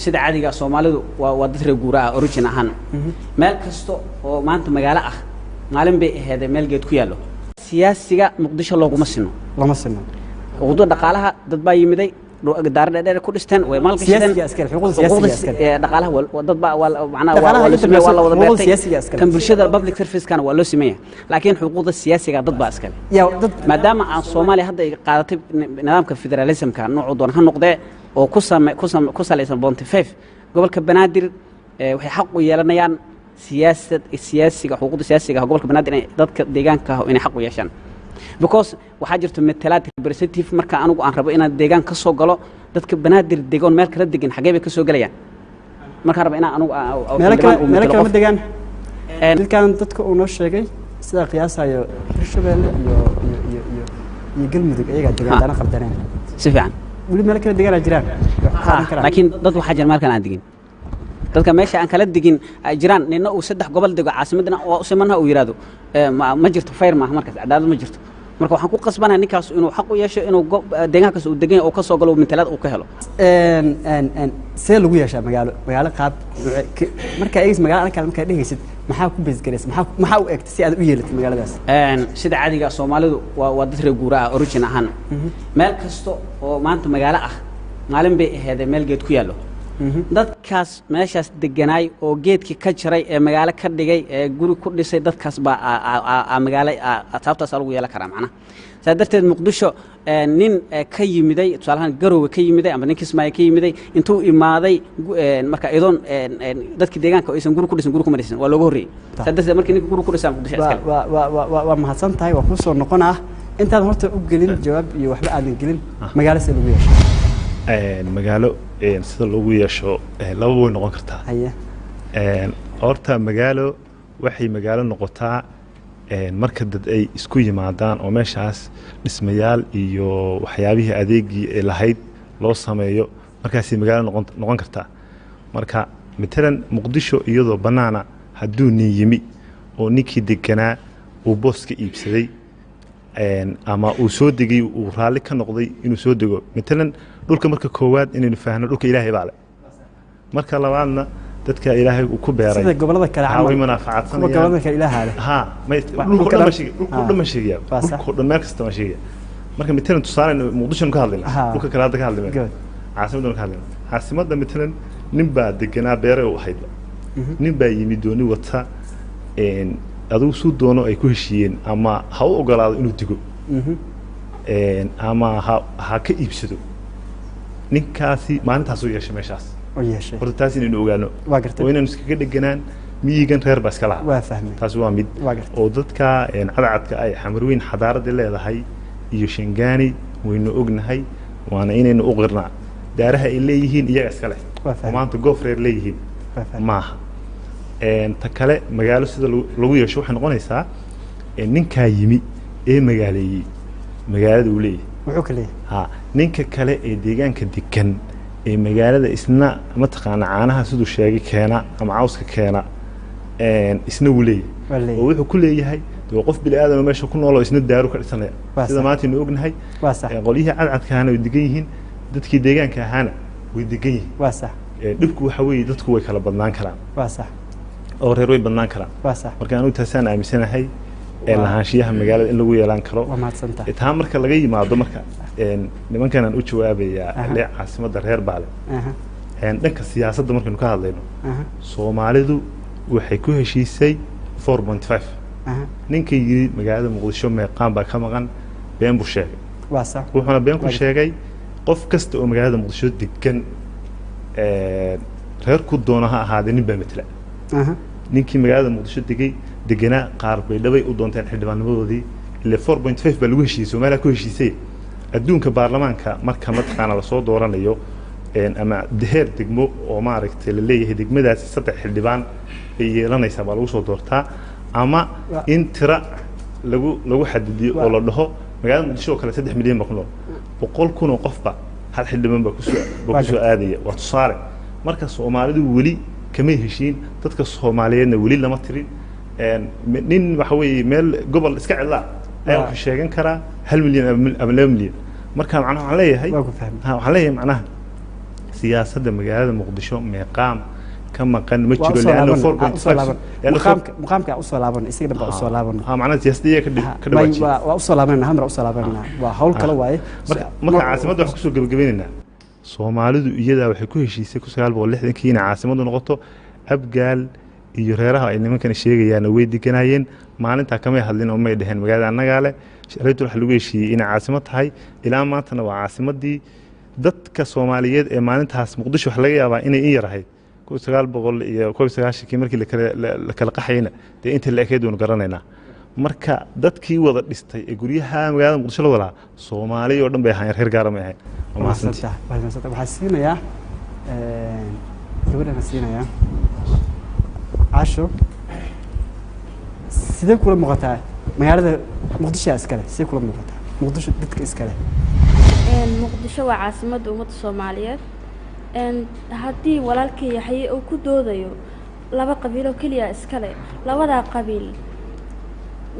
sida caadiga Soomaalidu waa dad reer guuraa origin ahaan meel kasto oo maanta magaalo ah maalin bay ahayd meel geed ku yaalo siyaasiga muqdisho laguma sino xuquuqda dhaqaalaha dad baa yimiday daara dheer ku dhisteen way maal gashadeen dhaqaalaha dad baa macnaha waa la wada beertay tan bulshada public service kana waa loo sameeyaa laakiin xuquuqda siyaasiga dad baa iskale maadaama aan Soomaaliya hadda ay qaadatay nidaamka federalismka nooc doon ha noqdee oo ku salaysan Bounty 5 gobolka Banaadir waxay xaq u yeelanayaan siyaasiga xuquuqda siyaasiga gobolka Banaadir inay dadka deegaanka inay xaq u yeeshaan because waxaa jirto metelaad representative marka anigu aan rabo inaan deegaan ka soo galo dadka Banaadir deegaan meel kala degan xagee bay ka soo galayaan marka rabo inaan anigu meel kala ma degaan dilkan dadka uu noo sheegay sida qiyaasayo Hirshabeelle iyo Galmudug ayaga deegaan dana qaldaneen si fiican wali meel kala degaan jiraan laakiin dad waxaa jira meel kale aan degin dadka meesha aan kala digin jiraan nina uu saddex gobol dego caasimadna oo simanha uu yiraahdo ma jirto fayr ma markaas cadaalad ma jirto marka waxaan ku qasbanahay ninkaas inuu xaq u yeesho inuu deegaankaas uu degan oo ka soo galo mintalad uu ka helo see lagu yeeshaa magaalo qaab marka ay magaalo kale marka dhigaysid maxaa ku bees gareys maxaa u eegtay si aad u yeelatay magaaladaas sida caadiga Soomaalidu waa dad reer guuraa origin ahaan meel kasto oo maanta magaalo ah maalin bay ahayd meel geed ku yaalo dadkaas meeshaas deganaay oo geedkii ka jaray ee magaalo ka dhigay ee guri ku dhisay dadkaas baa magaalo sababtaas lagu yeelan karaa macnaha sadarteed muqdisho nin ka yimiday tusaalahan garowe ka yimiday ama nin Kismaayo ka yimiday intuu imaaday marka idoon dadkii deegaanka aysan guri ku dhisan guri ku marisan waa looga horreeyay sadarteed markii ninka guri ku dhisan muqdisho iskale waa mahadsan tahay waa ku soo noqonaa intaad horta u gelin jawaab iyo waxba aadan gelin magaalo see lagu yeesho magaalo sida lagu yeesho laba way noqon kartaa horta magaalo waxay magaalo noqotaa marka dad ay isku yimaadaan oo meeshaas dhismayaal iyo waxyaabihii adeegii ay lahayd loo sameeyo markaasay magaalo noqon kartaa marka matalan muqdisho iyadoo bannaana hadduu nin yimi oo ninkii deganaa uu booska iibsaday ama uu soo degay uu raalli ka noqday inuu soo dego matalan dhulka marka koowaad inaynu faahno dhulka ilaahay baa leh marka labaadna dadka ilaahay uu ku beeray sida gobolada kale way manaafacaadsanayaan gobolada kale ilaahay leh ha dhulka dhan ma sheegaya dhulka dhan meel kasta ma sheegaya marka matalan tusaale muqdisho ka hadlayna dhulka kale hadda ka hadlayna caasimadda ka hadlayna caasimadda matalan nin baa deganaa beere u ahayd nin baa yimi dooni wata adigu suu doono ay ku heshiiyeen ama ha u ogolaado inuu digo ama ha ka iibsado ninkaasi maalintaas uu yeeshay meeshaas horta taas inaynu ogaano oo inaynu iskaga dheganaan miyigan reer baa iska lahaa taas waa mid oo dadka cadcadka ay xamarweyn xadaaradii leedahay iyo shingaani waynu ognahay waana inaynu u qirnaa daaraha ay leeyihiin iyaga iska leh oo maanta goof reer leeyihiin maaha ta kale magaalo sida lagu yeesho waxay noqonaysaa ninkaa yimi ee magaaleeyey magaalada uu leeyahay wuxuu ka leeyahay ninka kale ee deegaanka degan ee magaalada isna mataqaana caanaha siduu sheegay keena ama cawska keena isna wuu leeyahay oo wuxuu ku leeyahay dee qof bini aadan oo meesha ku nool oo isna daaru ka dhisanaya sida maanta aynu ognahay qolyihii cadcadkaana way degan yihiin dadkii deegaanka ahaana way degan yihiin dhibku waxa weeye dadku way kala badnaan karaan oo reer way badnaan karaan marka anigu taasaan aaminsanahay lahaanshiyaha magaalada in lagu yeelan karo taa marka laga yimaado marka nimankanaan u jawaabayaa le caasimadda reer baale dhanka siyaasadda markaynu ka hadlayno soomaalidu waxay ku heshiisay 4.5 ninka yidhi magaalada muqdisho meeqaan baa ka maqan been buu sheegay wuxuuna been ku sheegay qof kasta oo magaalada muqdisho degan reer ku doona ha ahaadee nin baa matala ninkii magaalada muqdisho deganaa qaar bay dhabay u doonteen xildhibaannimadoodii ile 4.5 baa lagu heshiiyey Soomaaliya ku heshiisay adduunka baarlamaanka marka mataqaana la soo dooranayo ama heer degmo oo maaragtay la leeyahay degmadaasi 3 xildhibaan ay yeelanaysa baa lagu soo doortaa ama in tira lagu xadidiyo oo la dhaho magaalada muqdisho kale 3 milyan ba ku nool 100,000 oo qofba hal xildhibaan baa ku soo aadaya waa tusaale marka Soomaalidu weli kama heshiin dadka Soomaaliyeedna weli lama tirin nin waxa weeye meel gobol iska cidla ayaa ku sheegan karaa 1 milyan ama 2 milyan marka macnaha waxaan leeyahay macnaha siyaasadda magaalada muqdisho meeqaam ka maqan ma jiro leeyahay 4.5 muqaamka u soo laaban isaga dhanba u soo laaban macnaha siyaasadda ka dhawaajin waa u soo laaban hamra u soo laaban waa hawl kale waaye marka caasimadda wax ku soo gabagabeynayna Soomaalidu iyada waxay ku heshiisay 1960 in caasimaddu noqoto Abgaal iyo reeraha ay nimankan sheegayaan way diganaayeen maalinta kama hadlin oo may dhahan magaalada annaga leh shaqeeytu wax lagu heshiiyay in caasimad tahay ilaa maantana waa caasimadii dadka Soomaaliyeed ee maalintaas muqdisho wax laga yaabaa inay in yarahay 1900 iyo 1990 markii la kala qaxayna dee inta la ekeedoon garanaynaa marka dadkii wada dhistay ee guryaha magaalada muqdisho la wada Soomaaliya oo dhan bay ahaayeen reer gaar ma ahayn waxaa siinayaa gabadhana siinayaa casho sidee kula muuqataa magaalada muqdisho iskale sidee kula muuqataa muqdisho dadka iskale muqdisho waa caasimadda ummadda Soomaaliyeed haddii walaalkay Yaxye uu ku doodayo laba qabiil oo kaliya iskale labada qabiil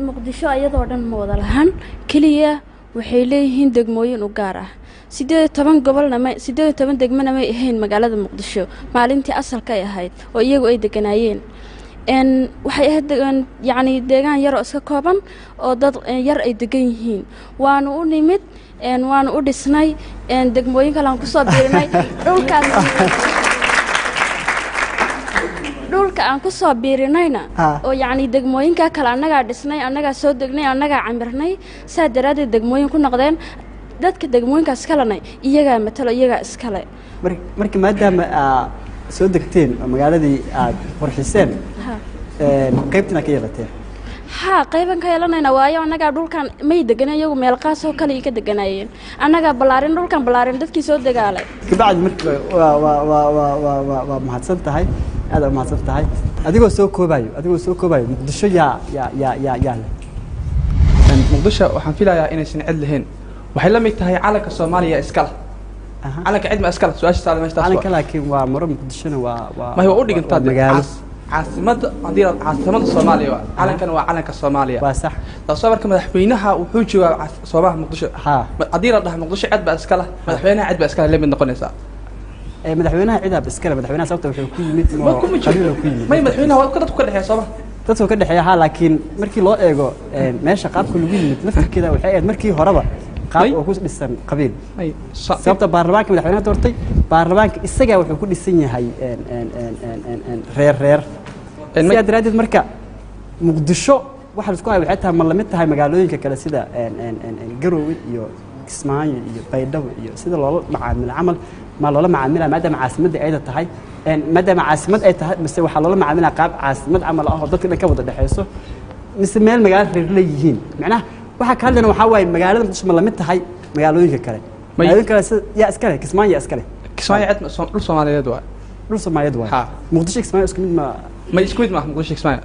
muqdisho ayadoo dhan ma wada lahan kaliya waxay leeyihiin degmooyin u gaar ah 18 gobolna ma 18 degmana ma ahayn magaalada muqdisho maalintii asalka ay ahayd oo iyagu ay deganaayeen waxay ahayd yani deegaan yar oo iska kooban oo dad yar ay degan yihiin waanu u nimid waanu u dhisnay degmooyin kale aan ku soo biirinay dhulka aan ku soo biirinayna oo yani degmooyinka kale annaga dhisnay annaga soo degnay annaga camirnay saa daradeed degmooyin ku noqdeen dadka degmooyinkaas kalena iyaga matalo iyaga iskale marka maadaama soo degteen magaaladii aad qorxiseen qaybtina ka yeelateen qayban ka yeelanayna waayo annaga dhulkan may deganay iyagu meel qaas oo kale ka deganaayeen annaga balaarin dhulkan balaarin dadkii soo dagaalay kabacdi marka waa mahadsan tahay aad u mahadsan tahay adigoo soo koobayo muqdisho yaa muqdisho waxaan filayaa inaysan cid lahayn waxay la mid tahay calanka Soomaaliya iskala calanka cid ma iskala su'aasha saal meeshtaas calanka laakiin waa maro muqdishona waa ma u dhigantaa caasimada hadii caasimada Soomaaliya calankan waa calanka Soomaaliya waa sax taasoo marka madaxweynaha wuxuu joogaa Soomaaliya muqdisho hadii la dhaho muqdisho cid ba iskala madaxweynaha cid ba iskala la mid noqonaysaa madaxweynaha ciidab iskala madaxweynaha sababta wuxuu ku yimid qabiil ku yimid madaxweynaha waa dadku ka dhaxeeya Soomaaliya dadku ka dhaxeeya laakiin markii loo eego meesha qaabka lagu yimid naftirkeeda waxay ahayd markii horeba qaab oo ku dhisan qabiil sababta baarlamaanka madaxweynaha doortay baarlamaanka isaga wuxuu ku dhisan yahay reer sidaa daraaddeed marka muqdisho waxa la isku hayo waxay tahay ma lamid tahay magaalooyinka kale sida Garowe iyo Kismaayo iyo Baydhabo iyo sida loola macaamilo camal ma loola macaamilaa maadaama caasimadda ay tahay maadaama caasimad ay tahay mise waxaa loola macaamilaa qaab caasimad camal ah oo dadka dhan ka wada dhexeyso mise meel magaalo reer leeyihiin macnaha waxa ka hadlayna waxaa waaye magaalada muqdisho ma lamid tahay magaalooyinka kale magaalooyinka kale yaa iskale Kismaayo yaa iskale Kismaayo cid dhul Soomaaliyeed waa dhul Soomaaliyeed waa muqdisho Kismaayo isku mid ma isku mid ma muqdisho Kismaayo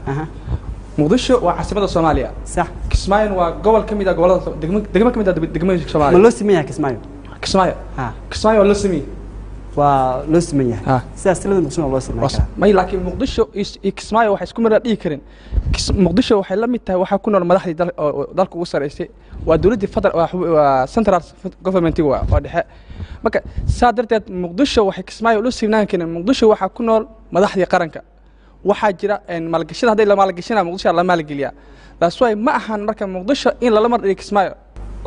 muqdisho waa caasimada Soomaaliya sax Kismaayo waa gobol kamid ah gobolada degmo kamid ah degmooyinka Soomaaliya ma loo sameeyaa Kismaayo Kismaayo loo sameeyay waa loo sameeyaa sidaas tilada muqdisho loo sameeyaa may laakiin muqdisho iyo Kismaayo waxay isku mid dhigi kareen muqdisho waxay la mid tahay waxa ku nool madaxdii dalka ugu sareysay waa dawladda waa central government waa dhexe marka saadarteed muqdisho waxay Kismaayo loo sameeyaan keenay muqdisho waxa ku nool madaxdii qaranka waxa jira maalgashada haday la maalgashana muqdisho la maalgeliya taas way ma ahan marka muqdisho in la mar dhigi Kismaayo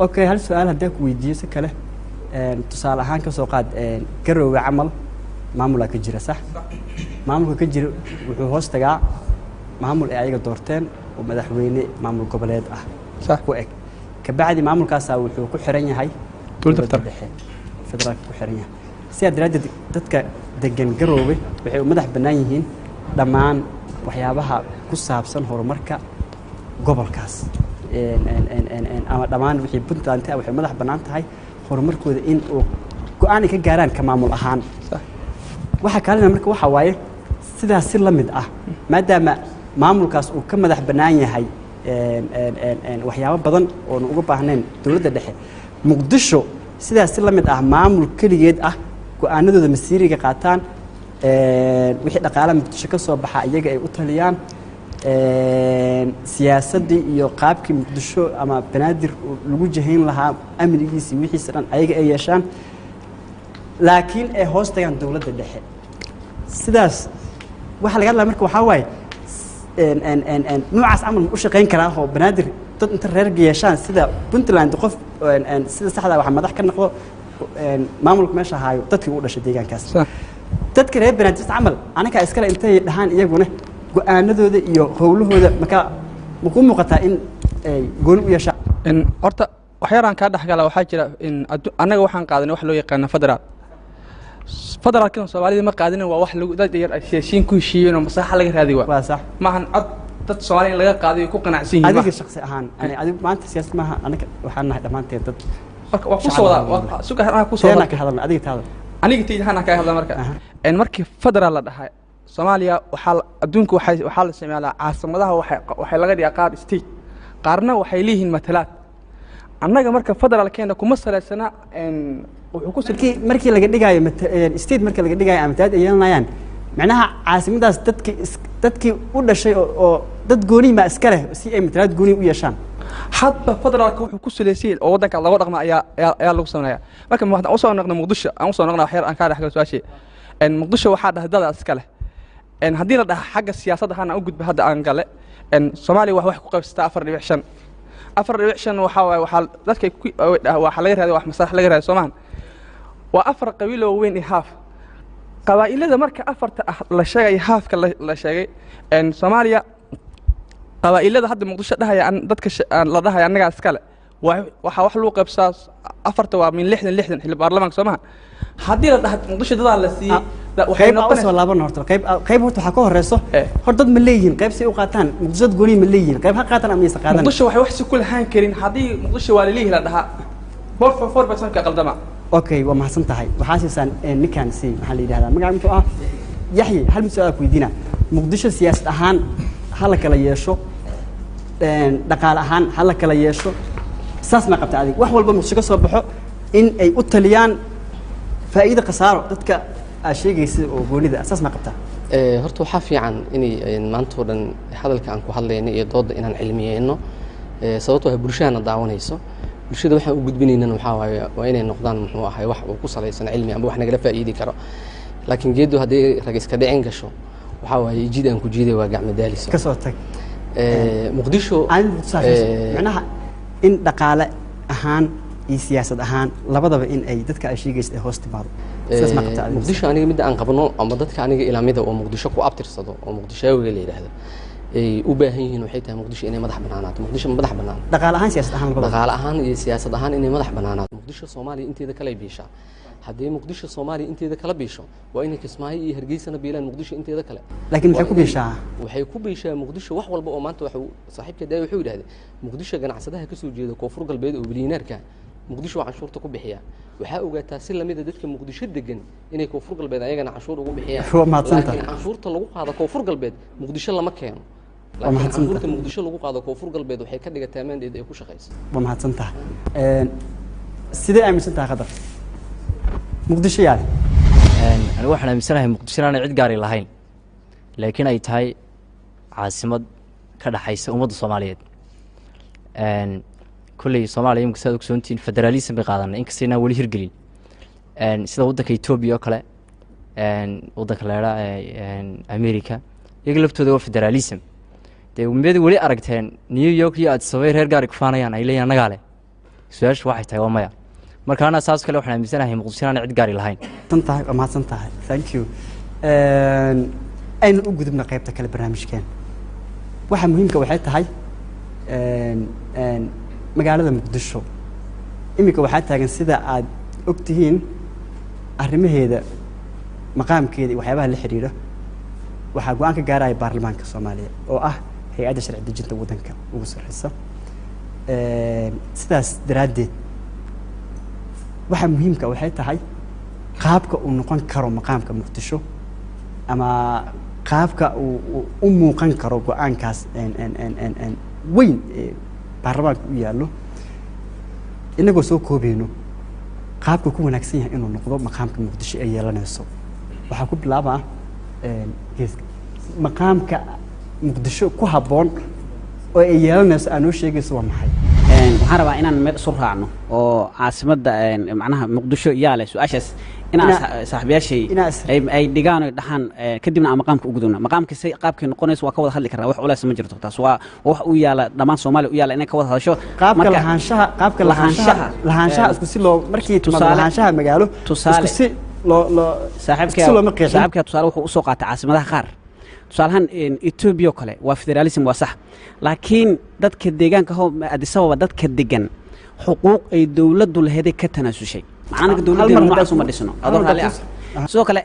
okay hal su'aal haddii ku weydiiyo si kale tusaale ahaan ka soo qaad Garowe camal maamulka ka jira sax maamulka ka jira wuxuu hoos tagaa maamul ay ayaga doorteen oo madaxweyne maamul goboleed ah sax ku eg ka bacdi maamulkaas wuxuu ku xiran yahay dowladda dhexe federaalka ku xiran yahay sidaa daraaddeed dadka degan Garowe waxay u madax bannaan yihiin dhammaan waxyaabaha ku saabsan horumarka gobolkaas ama dhammaan wixii Puntland waxay madax bannaan tahay horumarkooda in uu go'aan ka gaaraan ka maamul ahaan waxa kale marka waxa waaye sidaas si la mid ah maadaama maamulkaas uu ka madax bannaan yahay waxyaabo badan oo uga baahnayn dawladda dhexe muqdisho sidaas si la mid ah maamul kaligeed ah go'aanadooda masiiriga qaataan wixii dhaqaalaha muqdisho ka soo baxa iyaga ay u taliyaan siyaasadii iyo qaabkii muqdisho ama banaadir lagu jahayn lahaa amnigiisa wixiisa dhan ayaga ay yeeshaan laakiin ay hoos tagaan dawladda dhexe sidaas waxa laga hadlaa marka waxaa waaye noocaas camal u shaqayn karaa oo banaadir dad inta reer yeeshaan sida Puntland qof sida saxda waxa madax ka noqdo maamulka meesha haayo dadkii u dhashay deegaankaas dadka reer banaadir camal anaga iskala intay dhahaan iyaguna go'aanadooda iyo howlahooda marka ma ku muuqataa in ay gooni u yeeshaan horta waxyaraan ka dhaxgala waxa jira in anaga waxaan qaadanay wax loo yaqaan federaalka Soomaaliya ma qaadanin waa wax lagu dad yar ay heshiin ku heshiiyeen oo masaxa laga raadiyo waa sax maahan cod dad Soomaaliya laga qaadayo ku qanacsan yihiin adiga shakhsi ahaan adiga maanta siyaasad maaha anaga waxaan nahay dhamaanteed dad marka waa ku soo wada suuqa aan ku soo ka hadalna adiga taada aniga tiidahana ka hadla marka markii federaal la dhahay Soomaaliya waxa adduunku waxa la sameeyaa caasimadaha waxay laga dhigaa qaar state qaarna waxay leeyihiin matalaad annaga marka federaalkeena kuma saleysana wuxuu ku silkii markii laga dhigayo state markii laga dhigayo amtaad ay yeelanayaan macnaha caasimadaas dadkii u dhashay oo dad gooni ma iska leh si ay matalaad gooni u yeeshaan hadda federaalka wuxuu ku saleysay oo wadanka laga dhaqmo ayaa lagu sameeyaa marka waxaan u soo noqday Muqdisho aan u soo noqday waxyar aan ka dhaxlo su'aashii Muqdisho waxa dhahdada iska leh haddii la dhaha xagga siyaasadda hana u gudba hadda aan gale Soomaaliya wax ku qaybsata 4.5 waxa dadka waxa laga raadiyo wax masax laga raadiyo Soomaan waa 4 qabiil oo weyn haaf qabaa'ilada marka 4 la sheegay haafka la sheegay Soomaaliya qabaa'ilada hadda Muqdisho dhahaya dadka la dhahaya anaga iskale waxa wax loo qaybsaa 4 waa min 60 xilli baarlamaanka Soomaan haddii la dhaha Muqdisho dad la siiyay waxay noqonaysaa laaban horta qayb horta waxa ka horeyso hor dad ma leeyihiin qayb si u qaataan Muqdisho gooni ma leeyihiin qayb ha qaataan ama aysan qaadan Muqdisho waxay wax si kul ahaan karin haddii Muqdisho waa leeyahay la dhaha 4% ka qaldama okay waa mahadsan tahay waxaa siisan ninkan si maxaa la yiraahdaa magaca muxuu ah Yaxye hal mid su'aal ku weydiina Muqdisho siyaasad ahaan hal kala yeesho dhaqaale ahaan hal kala yeesho saas ma qabta adiga wax walba muqdisho ka soo baxo in ay u taliyaan faa'iido khasaaro dadka aad sheegaysa oo goonida saas ma qabta horta waxaa fiican inay maanta oo dhan hadalka aan ku hadlayno iyo doodda inaan cilmiyeyno sababtoo ah bulshadana daawanayso bulshada waxaan u gudbinaynana waxaa waaye waa inay noqdaan muxuu ahay wax uu ku salaysan cilmi ama wax nagala faa'iidi karo laakiin geedu haddii rag iska dhicin gasho waxaa waaye jid aan ku jiiday waa gacmo daaliso ka soo tag muqdisho macnaha in dhaqaale ahaan iyo siyaasad ahaan labadaba in ay dadka ay sheegaysa ay hoos timaado sidaas ma qabta muqdisho aniga midda aan qabno ama dadka aniga ilaamida oo muqdisho ku abtirsado oo muqdishaawiga la yidhaahdo ay u baahan yihiin waxay tahay muqdisho inay madax banaanaato muqdisho madax banaan dhaqaale ahaan siyaasad ahaan dhaqaale ahaan iyo siyaasad ahaan inay madax banaanaato muqdisho Soomaaliya inteeda kale biisha haddii muqdisho Soomaaliya inteeda kala biisho waa inay Kismaayo iyo Hargeysa biilaan muqdisho inteeda kale laakiin maxay ku biishaa waxay ku biishaa muqdisho wax walba oo maanta waxa saaxiibka day wuxuu yiraahday muqdisho ganacsadaha ka soo jeeda koonfur galbeed oo bilyaneerka muqdisho waa canshuurta ku bixiya waxaa ogaataa si lamid ah dadka muqdisho degan inay koonfur galbeed ayagana canshuur ugu bixiyaan laakiin canshuurta lagu qaado koonfur galbeed muqdisho lama keeno laakiin canshuurta muqdisho lagu qaado koonfur galbeed waxay ka dhigataa maandeed ay ku shaqeyso waa mahadsan tahay sidee aaminsan tahay qadar muqdisho yaali anigu waxaan aaminsanahay muqdisho inaanay cid gaari lahayn laakiin ay tahay caasimad ka dhaxaysa ummadda Soomaaliyeed كل سومالي يمكن سادك سنتين فدراليسم بقادنا إنك سينا ولي هرجلين سيدا ودك إثيوبيا كلا ودك لا أمريكا يقلب تدور فدراليسم ده ومبيد ولي أرجتين نيويورك يا تصوير هرجارك فانا يعني إلي أنا قاله سؤالش واحد تايوان مايا مركانا أساس كله إحنا مثلا هي مقصودين عن عد قاري لهين تنتهي ما تنتهي ثانك يو أين أوجد من قيبتك البرنامج كان واحد مهم كواحد تهاي magaalada muqdisho imika waxa taagan sida aad ogtihiin arrimaheeda maqaamkeeda waxyaabaha la xiriira waxa go'aan ka gaaray baarlamaanka Soomaaliya oo ah hay'adda sharci dejinta wadanka ugu sarreysa sidaas daraadeed waxa muhiimka waxay tahay qaabka uu noqon karo maqaamka muqdisho ama qaabka uu u muuqan karo go'aankaas weyn baarlamaanka u yaalo inagoo soo koobayno qaabka ku wanaagsan yahay inuu noqdo maqaamka muqdisho ay yeelanayso waxaa ku bilaabaa maqaamka muqdisho ku habboon oo ay yeelanayso aanoo sheegayso waa maxay waxaan rabaa inaan meel isu raacno oo caasimadda macnaha muqdisho yaale su-aashaas inaan saaxiibayaashay ay dhigaan oo dhaxaan kadibna aan maqaamka u gudubno maqaamka say qaabkay noqonayso waa ka wada hadli karnaa wax culays ma jirto taas waa wax u yaala dhammaan Soomaaliya u yaala inay ka wada hadasho qaabka lahaanshaha isku si loo markii lahaanshaha magaalo isku si loo saaxiibka tusaale wuxuu u soo qaatay caasimadaha qaar tusaalahan Ethiopia kale waa federalism waa sax laakiin dadka deegaanka Addis Ababa dadka degan xuquuq ay dawladdu lahayd ka tanaasushay macnaha dawladdu noocaas uma dhisno adoo kale sidoo kale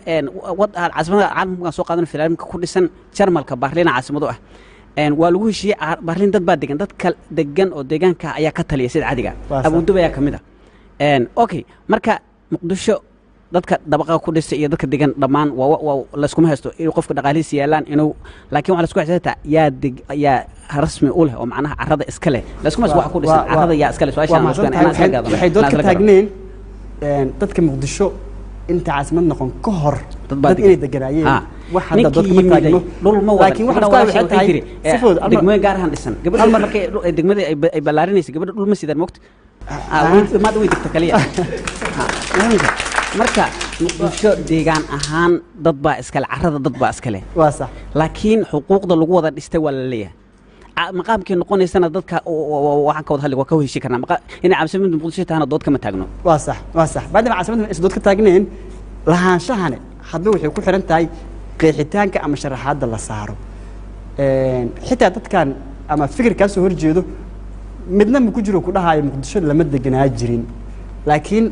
caasimada caalamka soo qaadan federalismka ku dhisan Jarmalka Berlin caasimadu ah waa lagu heshiiyay Berlin dad baa degan dadka degan oo deegaanka ayaa ka taliya sida caadiga Abu Dhabi ayaa kamid ah okay marka muqdisho dadka dabaqa ku dhisay iyo dadka degan dhamaan waa la isku haysto in qofka dhaqaalihiisa yeelaan inuu laakiin waxa la isku xisaataa yaa rasmi u leh oo macnaha carrada iska leh la isku wax ku dhisan carrada yaa iska leh waxay dadka taagneen dadka muqdisho inta caasimad noqon ka hor dad inay deganaayeen wax hadda dadka ma taagno laakiin waxa waxay tahay sifood degmooyin gaar ahaan dhisan gabadha markay degmada ay ballaarinaysa gabadha dhul ma sidaan moogta ma way degta kaliya marka muqdisho deegaan ahaan dad baa iska leh carrada dad baa iska leh waa sax laakiin xuquuqda lagu wada dhistay waa la leeyahay maqaamkii noqonaysana dadka waxaan ka wada hadli waa ka heshiin karnaa inay caasimada muqdisho tahana dood kama taagno waa sax baadama caasimada is dood ka taagneen lahaanshahane hadba waxay ku xiran tahay qeexitaanka ama sharaxaadda la saaro xitaa dadkan ama fikirkaas soo horjeedo midna ma ku jiro ku dhahayo muqdisho lama deganaa jirin laakiin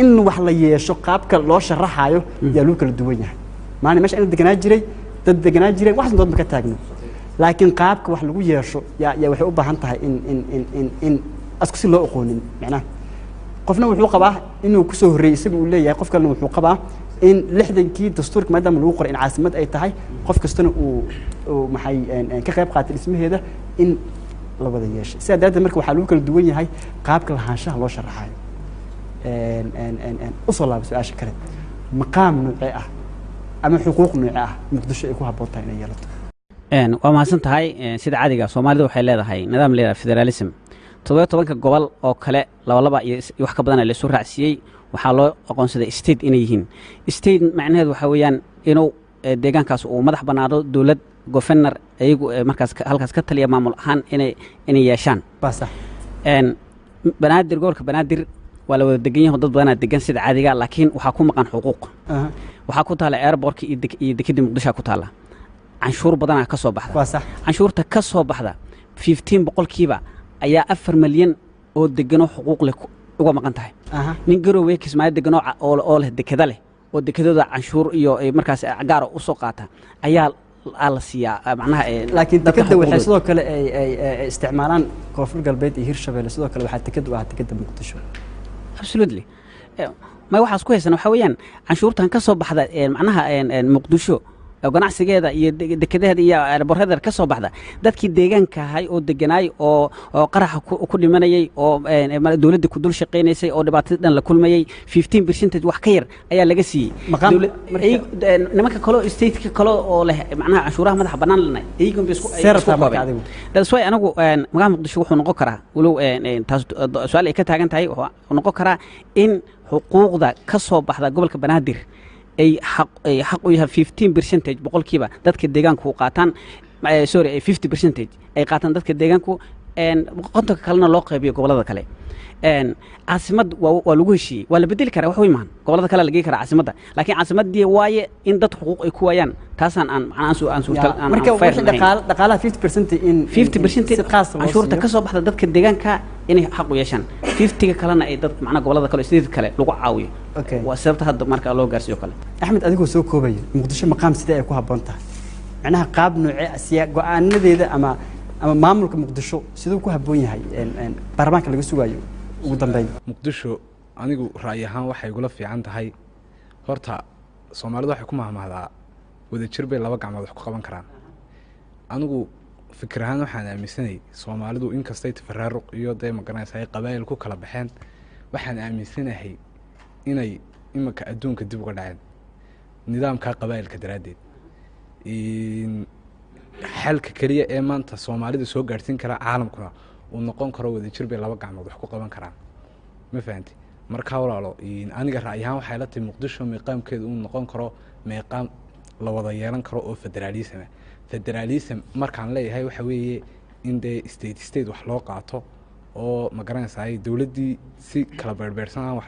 in wax la yeesho qaabka loo sharaxayo yaa loo kala duwan yahay maana meesha in deganaa jiray dad deganaa jireen wax dood ma ka taagno laakiin qaabka wax lagu yeesho yaa waxay u baahan tahay in asku si loo aqoonin macnaha qofna wuxuu qabaa inuu ku soo horeeyay isaga uu leeyahay qof kalena wuxuu qabaa in 60kii dastuurka maadaama lagu qoray in caasimad ay tahay qof kastana uu maxay ka qayb qaatay dhismaheeda in la wada yeeshay sidaa darteed marka waxaa lagu kala duwan yahay qaabka lahaanshaha loo sharaxayo usoo laaba su-aasha kale maqaam noocee ah ama xuquuq noocee ah muqdisho ay ku habboon tahay inay yeelato waa mahadsan tahay sida caadiga Soomaalidu waxay leedahay nidaam leeyahay federalism 17 gobol oo kale laba iyo wax ka badan la soo raacsiiyay waxaa loo aqoonsaday state inay yihiin state macnaheedu waxa weeyaan inuu deegaankaas uu madax banaado dawlad governor ayagu markaas halkaas ka taliya maamul ahaan inay yeeshaan baasax banaadir gobolka banaadir waa la wada degan yahay dad badan degan sida caadiga laakiin waxaa ku maqan xuquuq waxaa ku taala airport iyo dekedda Muqdisho ku taala canshuur badan ka soo baxda baasax canshuurta ka soo baxda 15% ayaa 4 milyan oo degan oo xuquuq leh uga maqan tahay nin Garowe Kismaayo degan oo leh dekeda leh oo dekedooda canshuur iyo markaas gaar u soo qaata ayaa la siiyaa macnaha laakiin dekeda waxay sidoo kale ay isticmaalaan koonfur galbeed iyo Hirshabelle sidoo kale waxaa deked u ah dekeda Muqdisho absolutely ma waxaas ku haysan waxa weeyaan canshuurtan ka soo baxda macnaha Muqdisho ganacsigeeda iyo dekedaheeda iyo airportada ka soo baxda dadkii deegaanka ahay oo deganaay oo qaraxa ku dhimanayay oo dawladda ku dul shaqeynaysay oo dhibaatada dhan la kulmayay 15% wax ka yar ayaa laga siiyay nimanka kale state-ka kale oo leh macnaha canshuuraha madaxa banaan lana iyagu isku qoobeen that's why anagu magaca Muqdisho wuxuu noqon karaa walow taas su'aal ay ka taagan tahay wuxuu noqon karaa in xuquuqda ka soo baxda gobolka Banaadir ay xaq u yahay 15% boqolkiiba dadka deegaanku qaataan sorry 50% ay qaataan dadka deegaanku qonta kalena loo qaybiyo gobolada kale caasimad waa lagu heshiiyey waa la bedeli karaa wax weyn maahan gobolada kale laga karaa caasimadda laakiin caasimadii waaye in dad xuquuq ay ku waayaan taasaan aan macnaan suurtal aan marka wixii dhaqaalaha 50% in 50% canshuurta ka soo baxda dadka deegaanka inay xaq u yeeshaan 50 kalena ay dad macnaa gobolada kale sidii kale lagu caawiyo waa sababta hadda marka loo gaarsiyo kale Axmed adigoo soo koobaya Muqdisho maqaam sidee ay ku habboon tahay macnaha qaab noocee asiya go'aanadeeda ama maamulka Muqdisho sidoo ku habboon yahay baarlamaanka laga sugayo ugu dambeyn Muqdisho anigu ra'yi ahaan waxay gula fiican tahay horta Soomaalidu waxay ku mahmahdaa wada jir bay laba gacmood wax ku qaban karaan anigu fikir ahaan waxaan aaminsanahay Soomaalidu in kastay tafaraaruq iyo deema garanaysa qabaayil ku kala baxeen waxaan aaminsanahay inay imaka adduunka dib uga dhaceen nidaamka qabaayilka daraadeed xalka kaliya ee maanta Soomaalida soo gaarsiin kara caalamkuna uu noqon karo wada jir bay laba gacmood wax ku qaban karaan ma fahanti marka walaalo aniga ra'yi ahaan waxay la tahay Muqdisho meeqaamkeedu uu noqon karo meeqaam la wada yeelan karo oo federalism markaan leeyahay waxa weeye in de state wax loo qaato oo ma garanaysaa dawladdii si kala beerbeersan wax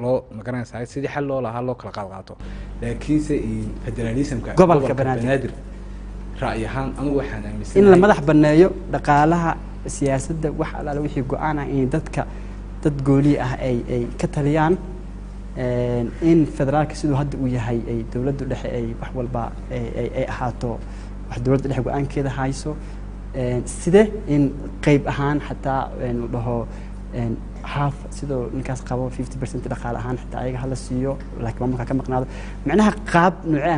loo ma garanaysaa sidii xal loo lahaa loo kala qaato laakiinse federalismka gobolka Banaadir ra'yi ahaan anigu waxaan aaminsanahay in la madax baneeyo dhaqaalaha siyaasadda wax alaala wixii go'aan ah in dadka dad gooli ah ay ka taliyaan in federaalka sidoo hadda uu yahay ay dawladdu dhexe ay wax walba ay ahaato wax dawladda dhexe go'aankeeda hayso sidee in qayb ahaan xataa la dhaho half sidoo ninkaas qabo 50% dhaqaale ahaan xataa ayaga hala siiyo laakiin maamulka ka maqnaado macnaha qaab noocee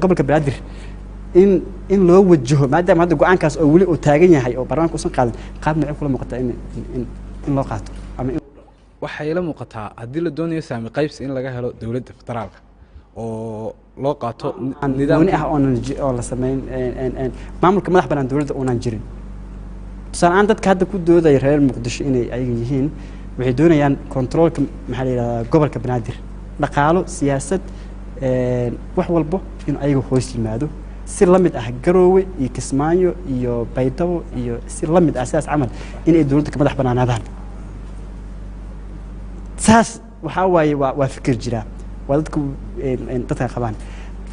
gobolka Banaadir in loo wajaho maadaama hadda go'aankaas oo wali oo taagan yahay oo baarlamaanka uusan qaadan qaab noocee kula muuqata in loo qaato ama waxay ila muuqataa haddii la doonayo saami qaybsi in laga helo dawladda federaalka oo loo qaato nidaam ah oo la sameyn maamulka madax banaan dawladda oo aan jirin tusaale dadka hadda ku dooday reer Muqdisho inay ayaga yihiin waxay doonayaan controlka maxaa la yiraahdaa gobolka Banaadir dhaqaalo siyaasad wax walba in ayaga hoos yimaado si la mid ah Garowe iyo Kismaayo iyo Baydhabo iyo si la mid ah sidaas camal in ay dawladda ka madax banaanadaan saas waxa waaye waa fikir jira waa dadka qabaan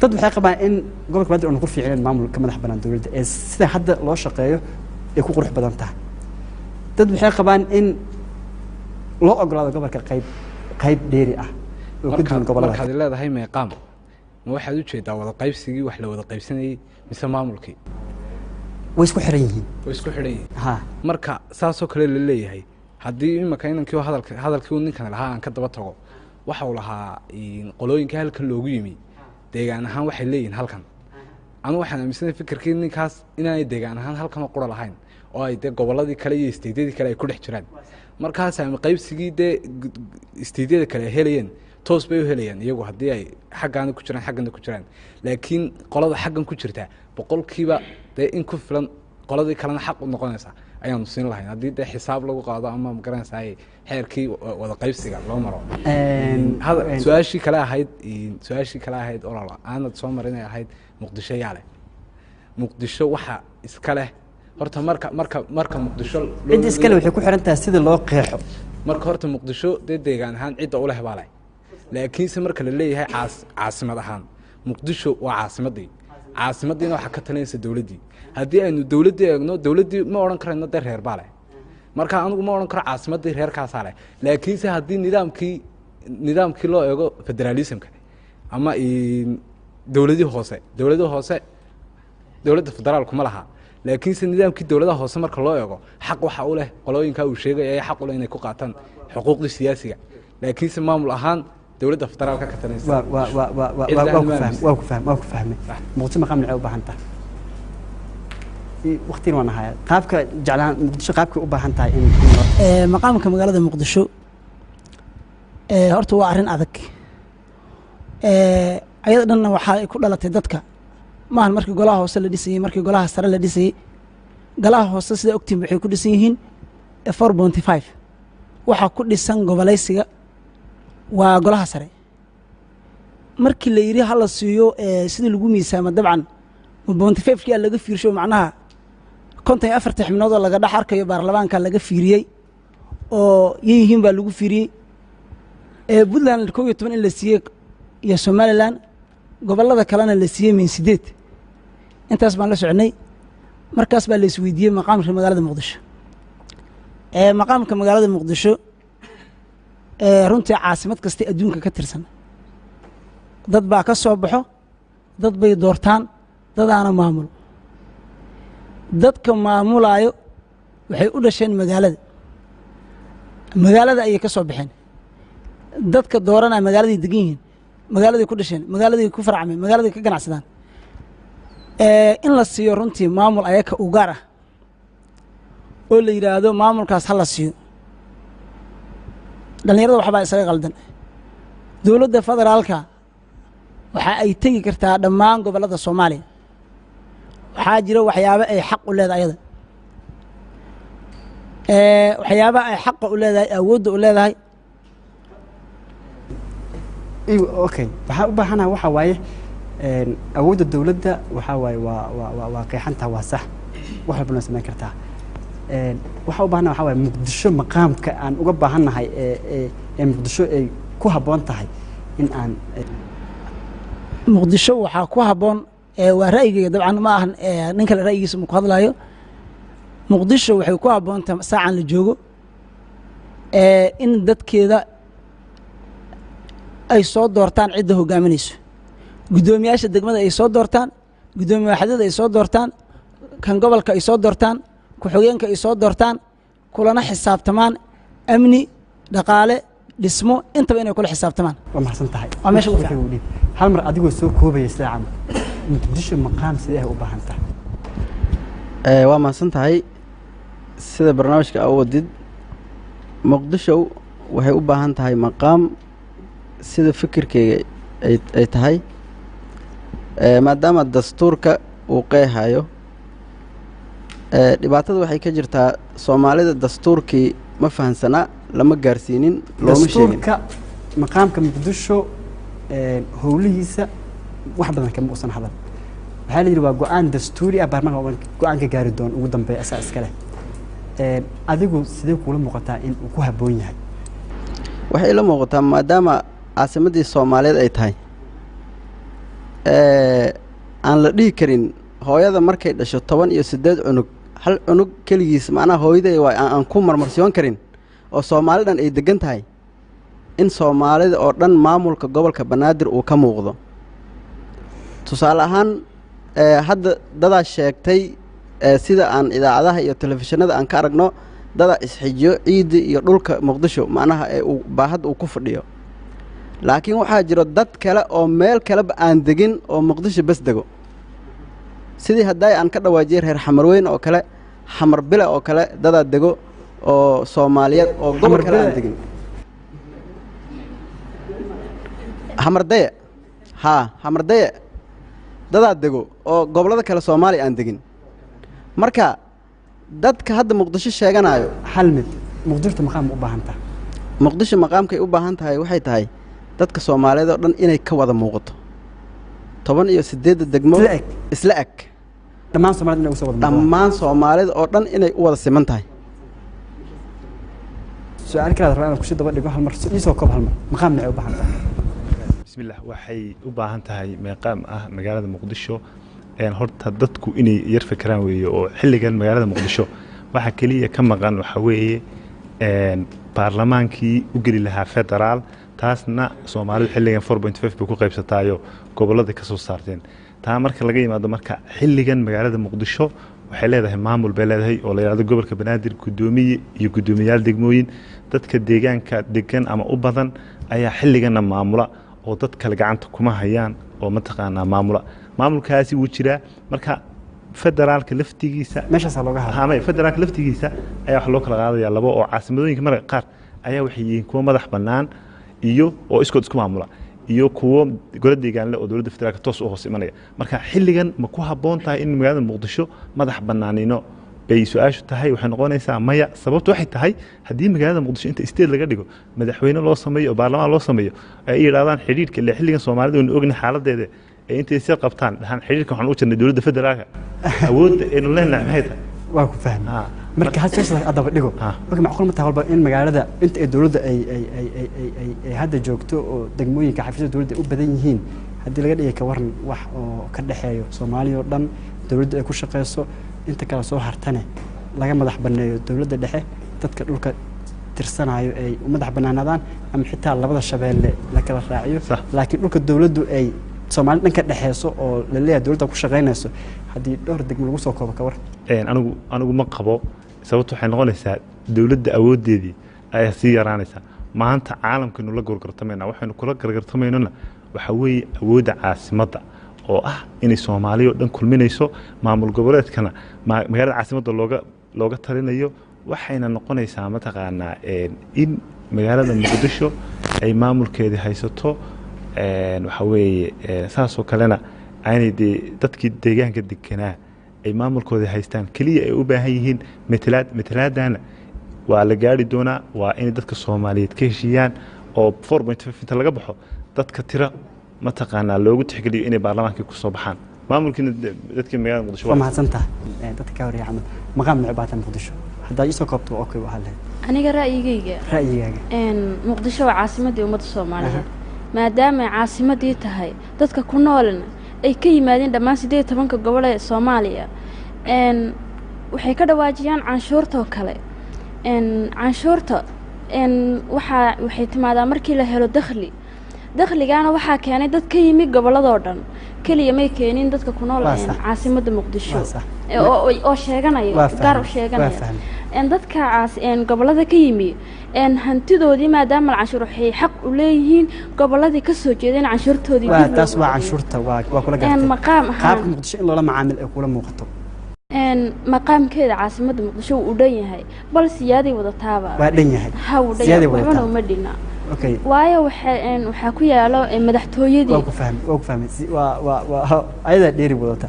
dad waxay qabaan in gobolka Banaadir uu ku fiicnaan maamulka madax banaan dawladda ee sida hadda loo shaqeeyo ay ku qurux badan tahay dad waxay qabaan in loo ogolaado gobolka qayb dheeri ah oo ku duwan gobolada markaad leedahay meeqaam ma waxaad u jeedaa wada qaybsigii wax la wada qaybsanayay mise maamulkii way isku xiran yihiin ha marka saasoo kale la leeyahay haddii imaka inankii hadalkii uu ninkan lahaa aan ka daba tago waxa uu lahaa qolooyinka halkan loogu yimi deegaan ahaan waxay leeyihiin halkan anigu waxaan aaminsanahay fikirkii ninkaas inaanay deegaan ahaan halkan oo qura lahayn oo ay dee gobolladii kale iyo isteydyadii kale ay ku dhex jiraan markaas ama qaybsigii dee isteydyada kale ay helayeen toos bay u helayaan iyagu haddii ay xaggaana ku jiraan xaggana ku jiraan laakiin qolada xaggan ku jirtaa boqolkiiba dee in ku filan qoladii kalena xaq u noqonaysa ayaanu siin lahayn haddii dee xisaab lagu qaado ama magaranaysaa xeerkii wada qaybsiga loo maro su-aashii kale ahayd olol aanad soo marinay ahayd muqdisho yaa leh muqdisho waxa iska leh horta marka muqdisho cidda iskale waxay ku xiran tahay sida loo qeexo marka horta muqdisho dee deegaan ahaan cidda u leh baa leh laakiinse marka la leeyahay caasimad ahaan muqdisho waa caasimaddiina waxaa ka talinaysa dowladdii haddii aynu dowladdii eegno dowladdii ma odhan karayno dee reer baa leh marka anigu ma odhan karo caasimaddii reerkaasaa leh laakiinse haddii nidaamkii loo eego federaalismka ama dowladii hoose dowladda federaalku ma laha laakiinse nidaamkii dowladaha hoose marka loo eego xaq waxa u leh qolooyinkaa uu sheegay ayaa xaq u leh inay ku qaataan xuquuqdii siyaasiga laakiinse maamul ahaan dowladda federaalka ka talinaysa waa ku fahmay muqdisho maqaam nocee u baahan tahay waqtigan waan ahaaya qaabka jeclaan muqdisho qaabkay u baahan tahay in maqaamka magaalada muqdisho horta waa arrin adag ayada dhanna waxaa ay ku dhalatay dadka maahan markii golaha hoose la dhisayey markii golaha sare la dhisayey golaha hoose sida ogtiin waxay ku dhisan yihiin 4.5 waxaa ku dhisan gobolaysiga waa golaha sare markii la yidhi hala siiyo sidii lagu miisaamo dabcan 4.5 yaa laga fiirsho macnaha 54 xubnood oo laga dhex arkayo baarlamaanka laga fiiriyey oo yihiin baa lagu fiiriyey Puntland 12 in la siiyey iyo Somaliland gobollada kalena la siiyey min 8 intaas baan la soconay markaas baa la isweydiiyey maqaamka magaalada muqdisho maqaamka magaalada muqdisho runtii caasimad kasta adduunka ka tirsan dad baa ka soo baxo dad bay doortaan dad aana maamulo dadka maamulaayo waxay u dhasheen magaalada ayay ka soo baxeen dadka dooranaya magaaladay degan yihiin magaaladay ku dhasheen magaaladay ku farcameen magaaladay ka ganacsadaan in la siiyo runtii maamul ayaka u gaar ah oo la yidhaahdo maamulkaas ha la siiyo dhallinyarada waxbaa isaga qaldan dowladda federaalka waxa ay tegi kartaa dhammaan gobollada soomaaliya waxaa jira waxyaabo ay xaq u leedahay ayada waxyaabaha ay xaqa u leedahay awoodda u leedahay okay waxaan u baahanaha waxaa waaye awoodda dowladda waxaa waaye waa qeexantaa waa sax wax walbana samayn kartaa waxaa u baahanaha waxaa waaye muqdisho maqaamka aan uga baahannahay ee muqdisho ay ku habboon tahay in aan muqdisho waxaa ku habboon waa ra'yigayga dabcan ma ahan nin kale ra'yigiisa ma ku hadlaayo muqdisho waxay ku habboon tahay saacan la joogo in dadkeeda ay soo doortaan cidda hogaaminayso guddoomiyaasha degmada ay soo doortaan guddoomiye waaxyada ay soo doortaan kan gobolka ay soo doortaan ku-xigeenka ay soo doortaan kulana xisaabtamaan amni dhaqaale dhismo intaba inay kula xisaabtamaan waa mahadsan tahay waa meesha ugu fiican hal mar adigoo soo koobaya sida camal muqdisho maqaam sidee u baahan tahay waa mahadsan tahay sida barnaamijka aa u wadid muqdisho waxay u baahan tahay maqaam sida fikirkeyga ay tahay maadaama dastuurka uu qeexayo dhibaatada waxay ka jirtaa soomaalida dastuurkii ma fahansanaa lama gaarsiinin looma sheegin dastuurka maqaamka muqdisho howlihiisa wax badan kama uusan hadal waxaa la yidhi waa go-aan dastuuri ah baarlamaanka go-aan ka gaari doon ugu dambeeya asaa iska leh adigu sidee kuula muuqataa in uu ku habboon yahay waxay ila muuqataa maadaama caasimaddii soomaaliyeed ay tahay aan la dhihi karin hooyada markay dhasho 18 cunug hal cunug keligiis macnaha hooyaday waa aan ku marmarsiyoon karin oo Soomaali dhan ay degan tahay in Soomaalida oo dhan maamulka gobolka Banaadir uu ka muuqdo tusaale ahaan hadda dada sheegtay sida aan idaacadaha iyo telefishinada aan ka aragno dada isxijiyo ciid iyo dhulka Muqdisho macnaha uu baahad uu ku fadhiyo laakiin waxaa jiro dad kale oo meel kale aan degin oo Muqdisho bas dego sidii haday aan ka dhawaajiyay reer Xamarweyn oo kale xamar bile oo kale dadaa dego oo soomaaliyeed oo gobol kale aan degin xamardaya haa xamardaya dadaa dego oo gobollada kale soomaaliya aan degin marka dadka hadda muqdisho sheeganayo hal mid muqdisho maqaam u baahan tahay muqdisho maqaamkay u baahan tahay waxay tahay dadka soomaaliyeed oo dhan inay ka wada muuqato 18 degmo isla eg dhammaan soomaalida inay u soo wada dhammaan soomaalida oo dhan inay u wada siman tahay su'aal kale rabaan ku sii daba dhigo hal mar isoo koob hal mar maqaam maxay u baahan tahay bismillah waxay u baahan tahay maqaam magaalada muqdisho horta dadku inay yar fikiraan weeyo oo xilligan magaalada muqdisho waxa kaliya ka maqan waxa weeye baarlamaankii u geli lahaa federaal taasna Soomaalidu xilligan 4.5 ku qaybsataayo gobolada ka soo saarteen taa marka laga yimaado marka xilligan magaalada muqdisho waxay leedahay maamul bay leedahay oo la yiraahdo gobolka Banaadir gudoomiye iyo gudoomiyaal degmooyin dadka deegaanka degan ama u badan ayaa xilligan maamula oo dad kale gacanta kuma hayaan oo mataqaanaa maamulkaasi wuu jiraa marka federaalka laftigiisa meeshaas looga hadlay federaalka laftigiisa ayaa wax loo kala qaadayaa labo oo caasimadooyinka marka qaar ayaa waxay yihiin kuwa madax bannaan iyo oo iskood isku maamula iyo kuwa golaha deegaanle oo dawladda federaalka toos u hoos imanaya marka xilligan ma ku habboon tahay in magaalada muqdisho madax bannaanino bay su'aashu tahay waxay noqonaysaa maya sababtu waxay tahay haddii magaalada muqdisho inta isteed laga dhigo madaxweyne loo sameeyo oo baarlamaan loo sameeyo ay yiraahdaan xiriirka ilaa xilligan Soomaalidu oo ogna xaaladeeda ee intay si qabtaan dhahan xiriirka waxaan u jirnay dawladda federaalka awoodda inuu leenahay maxay tahay waa ku fahmay marka hal sheey adaba dhigo marka macquul ma tahay walba in magaalada inta ay dawladda ay hadda joogto oo degmooyinka xafiisyada dawladda u badan yihiin haddii laga dhigay ka waran wax oo ka dhaxeeyo Soomaaliya oo dhan dawladda ay ku shaqeyso inta kala soo hartane laga madax baneeyo dawladda dhexe dadka dhulka tirsanayo ay u madax banaanadaan ama xitaa labada shabeelle la kala raaciyo laakiin dhulka dawladdu ay Soomaali dhanka dhaxeyso oo la leeyahay dawladda ku shaqeynayso haddii dhowr degmo lagu soo koobo ka war anigu ma qabo sababtu waxay noqonaysaa dawladda awoodeedii ayaa sii yaraanaysa maanta caalamkeenu la gorgortamayna waxaynu kula gorgortamaynona waxa weeye awoodda caasimadda oo inay Soomaaliya oo dhan kulminayso maamul goboleedkana magaalada caasimadda looga talinayo waxayna noqonaysaa mataqaanaa in magaalada muqdisho ay maamulkeedii haysato waxa weeye saasoo kalena aanay dadkii deegaanka deganaa ay maamulkooda haystaan kaliya ay u baahan yihiin matalaadana waa la gaari doonaa waa in dadka Soomaaliyeed ka heshiiyaan oo 4.5 inta laga baxo dadka tira mataqaanaa loogu tixgeliyo inay baarlamaanka ku soo baxaan maamulkiina dadkii magaalada muqdisho waa mahadsantahay dadka ka horiya camal maqaam macbaata muqdisho hadda isoo koobto okay waxa leeyahay aniga ra'yigayga muqdisho waa caasimadii ummadda Soomaaliyeed maadaama caasimadii tahay dadka ku noolna ay ka yimaadeen dhammaan 18 gobol ee Soomaaliya waxay ka dhawaajiyaan canshuurta kale canshuurta waxay timaadaa markii la helo dakhligaana waxaa keenay dad ka yimid goboladoo dhan kaliya may keenin dadka ku nool caasimadda muqdisho oo sheeganaya gaar u sheeganaya dadka gobolada ka yimid hantidoodii maadaama canshuur waxay xaq u leeyihiin goboladii ka soo jeedeen canshuurtoodii taas waa canshuurta waa kula gartay qaabka muqdisho in loola macaamil ay kula muuqato maqaamkeeda caasimadda muqdisho uu dhan yahay bal siyaaday wadataaba waa dhan yahay siyaaday wadataaba uma dhina waayo waxaa ku yaalo madaxtooyadii waa ku fahmay waa ayada dheeri wadata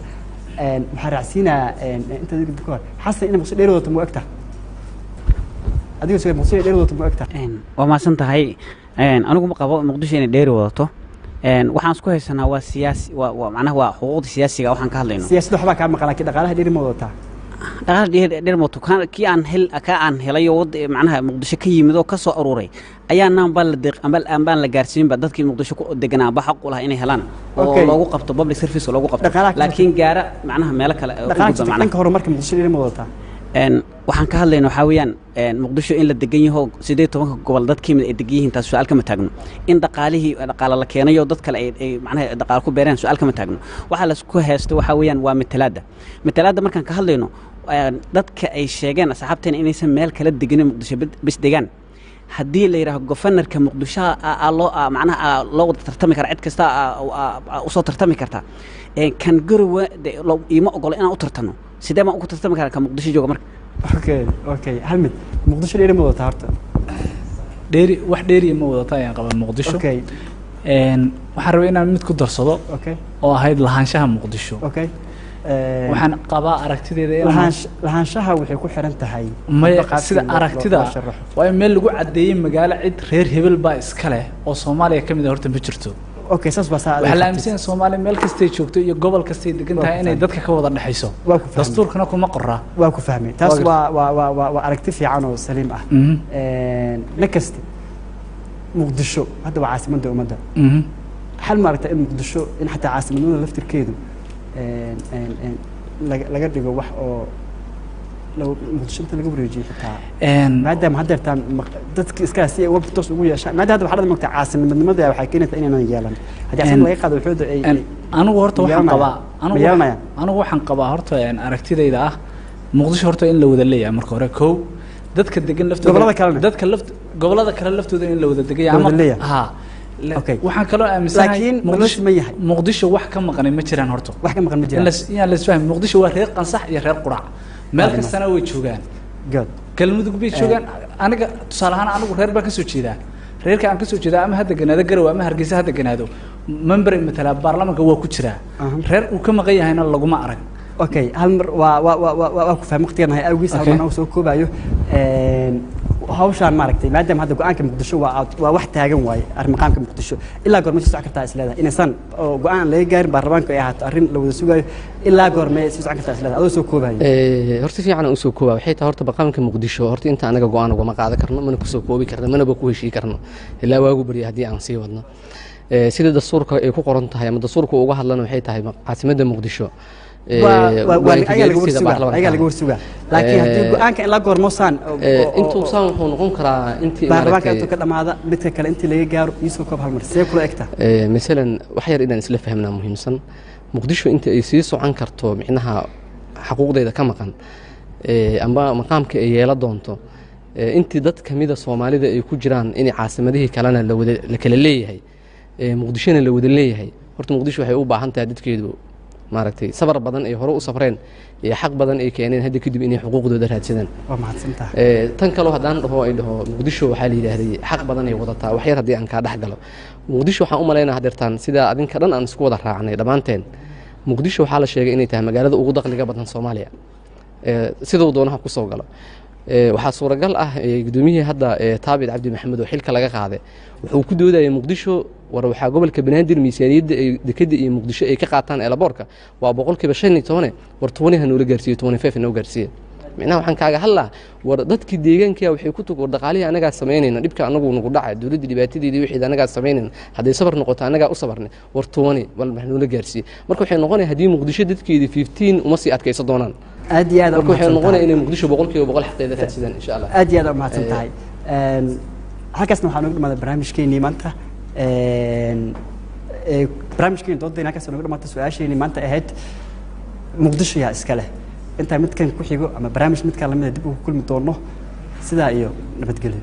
waxaa raacsiinaa inta dadka xasan inay muqdisho dheeri wadato ma ogta adiga soo muqdisho dheeri wadato ma ogta waa maasan tahay anigu ma qabo muqdisho inay dheeri wadato waxaan isku haysanaa waa siyaasi waa macnaha waa xuquuqda siyaasiga waxaan ka hadlayno siyaasadda waxbaa kaa maqan laakiin dhaqaalaha dheeri ma wadataa dhaqaalaha dheeri ma wadato kii aan helayo macnaha muqdisho ka yimid oo ka soo aruuray ayaa baan la gaarsiinba dadkii muqdisho ku deganaa ba xaq u lahaa inay helaan oo loogu qabto public service loogu qabto laakiin gaara macnaha meelo kale dhanka horumarka muqdisho dheeri ma wadataa waxaan ka hadlayna waxaa weeyaan muqdisho in la degan yaho 18 gobol dadkii mid ay degan yihiin taas su'aal kama taagno in dhaqaale la keenayo dad kale ay macnaha dhaqaale ku beeraan su'aal kama taagno waxa la isku haysto waxaa weeyaan waa matalaada markaan ka hadlayno dadka ay sheegeen asxaabteena inaysan meel kala deganin muqdisho bis degaan haddii la yiraahdo governorka muqdisho macnaha loo wada tartami kara cid kasta u soo tartami karta kan garowe ima ogolo inaan u tartano sidee baan ugu tartami karaa ka muqdisho jooga marka okay hal mid muqdisho dheeri ma wadataa horta dheeri wax dheeri ma wadataa ayaan qabaa muqdisho waxaan rabay inaan mid ku darsado oo ahayd lahaanshaha muqdisho waxaan qabaa aragtideeda lahaanshaha waxay ku xiran tahay sida aragtida waa in meel lagu caddeeyey magaalo cid reer hebel baa iska leh oo Soomaaliya ka mid ah horta ma jirto saas baa saa waxaa la aaminsan Soomaaliya meel kastay joogto iyo gobol kastay degan tahay inay dadka ka wada dhaxayso dastuurkana kuma qoraa waa ku fahmay taas waa aragti fiican oo saliim ah next muqdisho hadda waa caasimadda ummadda hal ma aragtay in muqdisho in xataa caasimadnimada laftirkeedu laga dhigo wax oo muqdisho inta laga wareejiyo xitaa maadaama haddeertaan dadka iskaas si ay waqti toos ugu yeeshaan maadaama hadda waxaa mogtaa caasimadnimada waxay keenaysaa inaynan yeelan haddii asaga laga qaado wuxuuda ay anigu horta waxaan qabaa horta aragtidayda ah muqdisho horta in la wada leeyahay marka hore kow dadka degan laftooda gobolada kale laftooda in la wada degayahay waxaan kaloo aaminsanahay muqdisho wax ka maqanay ma jiraan horta wax ka maqan ma jiraan la isfahmi muqdisho waa reer qansax iyo reer qurac meel kastana way joogaan galmudug bay joogaan aniga tusaale ahaan anigu reer baan ka soo jeedaa reerka aan ka soo jeedaa ama hadda ganaado garow ama hargeysa hadda ganaado member matala baarlamaanka waa ku jiraa reer uu ka maqan yahayna laguma arag hal mar waa ku fahmay waqtigan hay awgiis halkan oo soo koobayo hawshaan maaragtay maadaama hadda go'aanka muqdisho waa wax taagan waaye armaqaamka muqdisho ilaa goorma sii socon kartaa isleedahay inaysan oo go'aan laga gaarin baarlamaanka ay ahaato arrin la wada sugayo ilaa goorma sii socon kartaa isleedahay adoo soo koobayo horta fiican aan usoo koobaa waxay tahay horta maqaamka muqdisho horta inta anaga go'aan ugama qaadan karno mana kusoo koobi karno manaba ku heshii karno ilaa waagu barya haddii aan sii wadno sida dastuurka ay ku qoran tahay ama dastuurka uga hadlana waxay tahay caasimadda muqdisho ayaga laga warsugaa laakiin haddii go'aanka in la goormoosaan intuu saan wuxuu noqon karaa intii baarlamaanka intuu ka dhamaada midka kale intii laga gaaro iisoo koob hal mar see kula egta masalan wax yar inaan isla fahmnaa muhiimsan muqdisho inta ay sii socon karto micnaha xaquuqdeeda ka maqan amba maqaamka ay yeela doonto intii dad kamida Soomaalida ay ku jiraan in caasimadihii kalena la kala leeyahay muqdishona la wada leeyahay horta muqdisho waxay u baahan tahay dadkeedu maaragtay sabar badan ay hore u safreen iyo xaq badan ay keeneen hadda kadib inay xuquuqdooda raadsadaan waa mahadsantahay tan kale haddaan dhaho ay dhaho muqdisho waxaa la yidhaahday xaq badan ay wadataa wax yar haddii aan kaa dhex galo muqdisho waxaan u malaynaa hadeertaan sida adinka dhan aan isku wada raacnay dhammaanteen muqdisho waxaa la sheegay inay tahay magaalada ugu dakhliga badan Soomaaliya sidoo doonaha ku soo galo waxaa suuragal ah gudoomiyihii hadda Taabid Cabdi Maxamed oo xilka laga qaaday wuxuu ku doodayay muqdisho war waxaa gobolka Banaadir miisaaniyadda ay dekada iyo muqdisho ay ka qaataan eelaboorka waa 15% war 20 hanoo la gaarsiiyo 25 hanoo gaarsiiyo micnaha waxaan kaaga hadlaa war dadkii deegaanka waxay ku tug war dhaqaalihi anaga sameynayna dhibka anagu nagu dhacay dawladda dhibaatadeedii wixii anaga sameynayna haday sabar noqoto anaga u sabarnay war 20 wal maxnuu la gaarsiiyo marka waxay noqonaysaa hadii muqdisho dadkeedii 15 uma sii adkaysan doonaan aad iyo aad waxay noqonaysaa inay muqdisho 100% xaqeeda raadsadaan insha Allah aad iyo aad u mahadsan tahay halkaasna waxaan ugu dhamaada barnaamijkeennii maanta barnaamijkeennii doodayna halkaas ugu dhamaata su'aasheenii maanta ahayd muqdisho yaa iska leh inta midkan ku xigo ama barnaamij midkan lamida dib ugu kulmi doono sidaa iyo nabadgelyo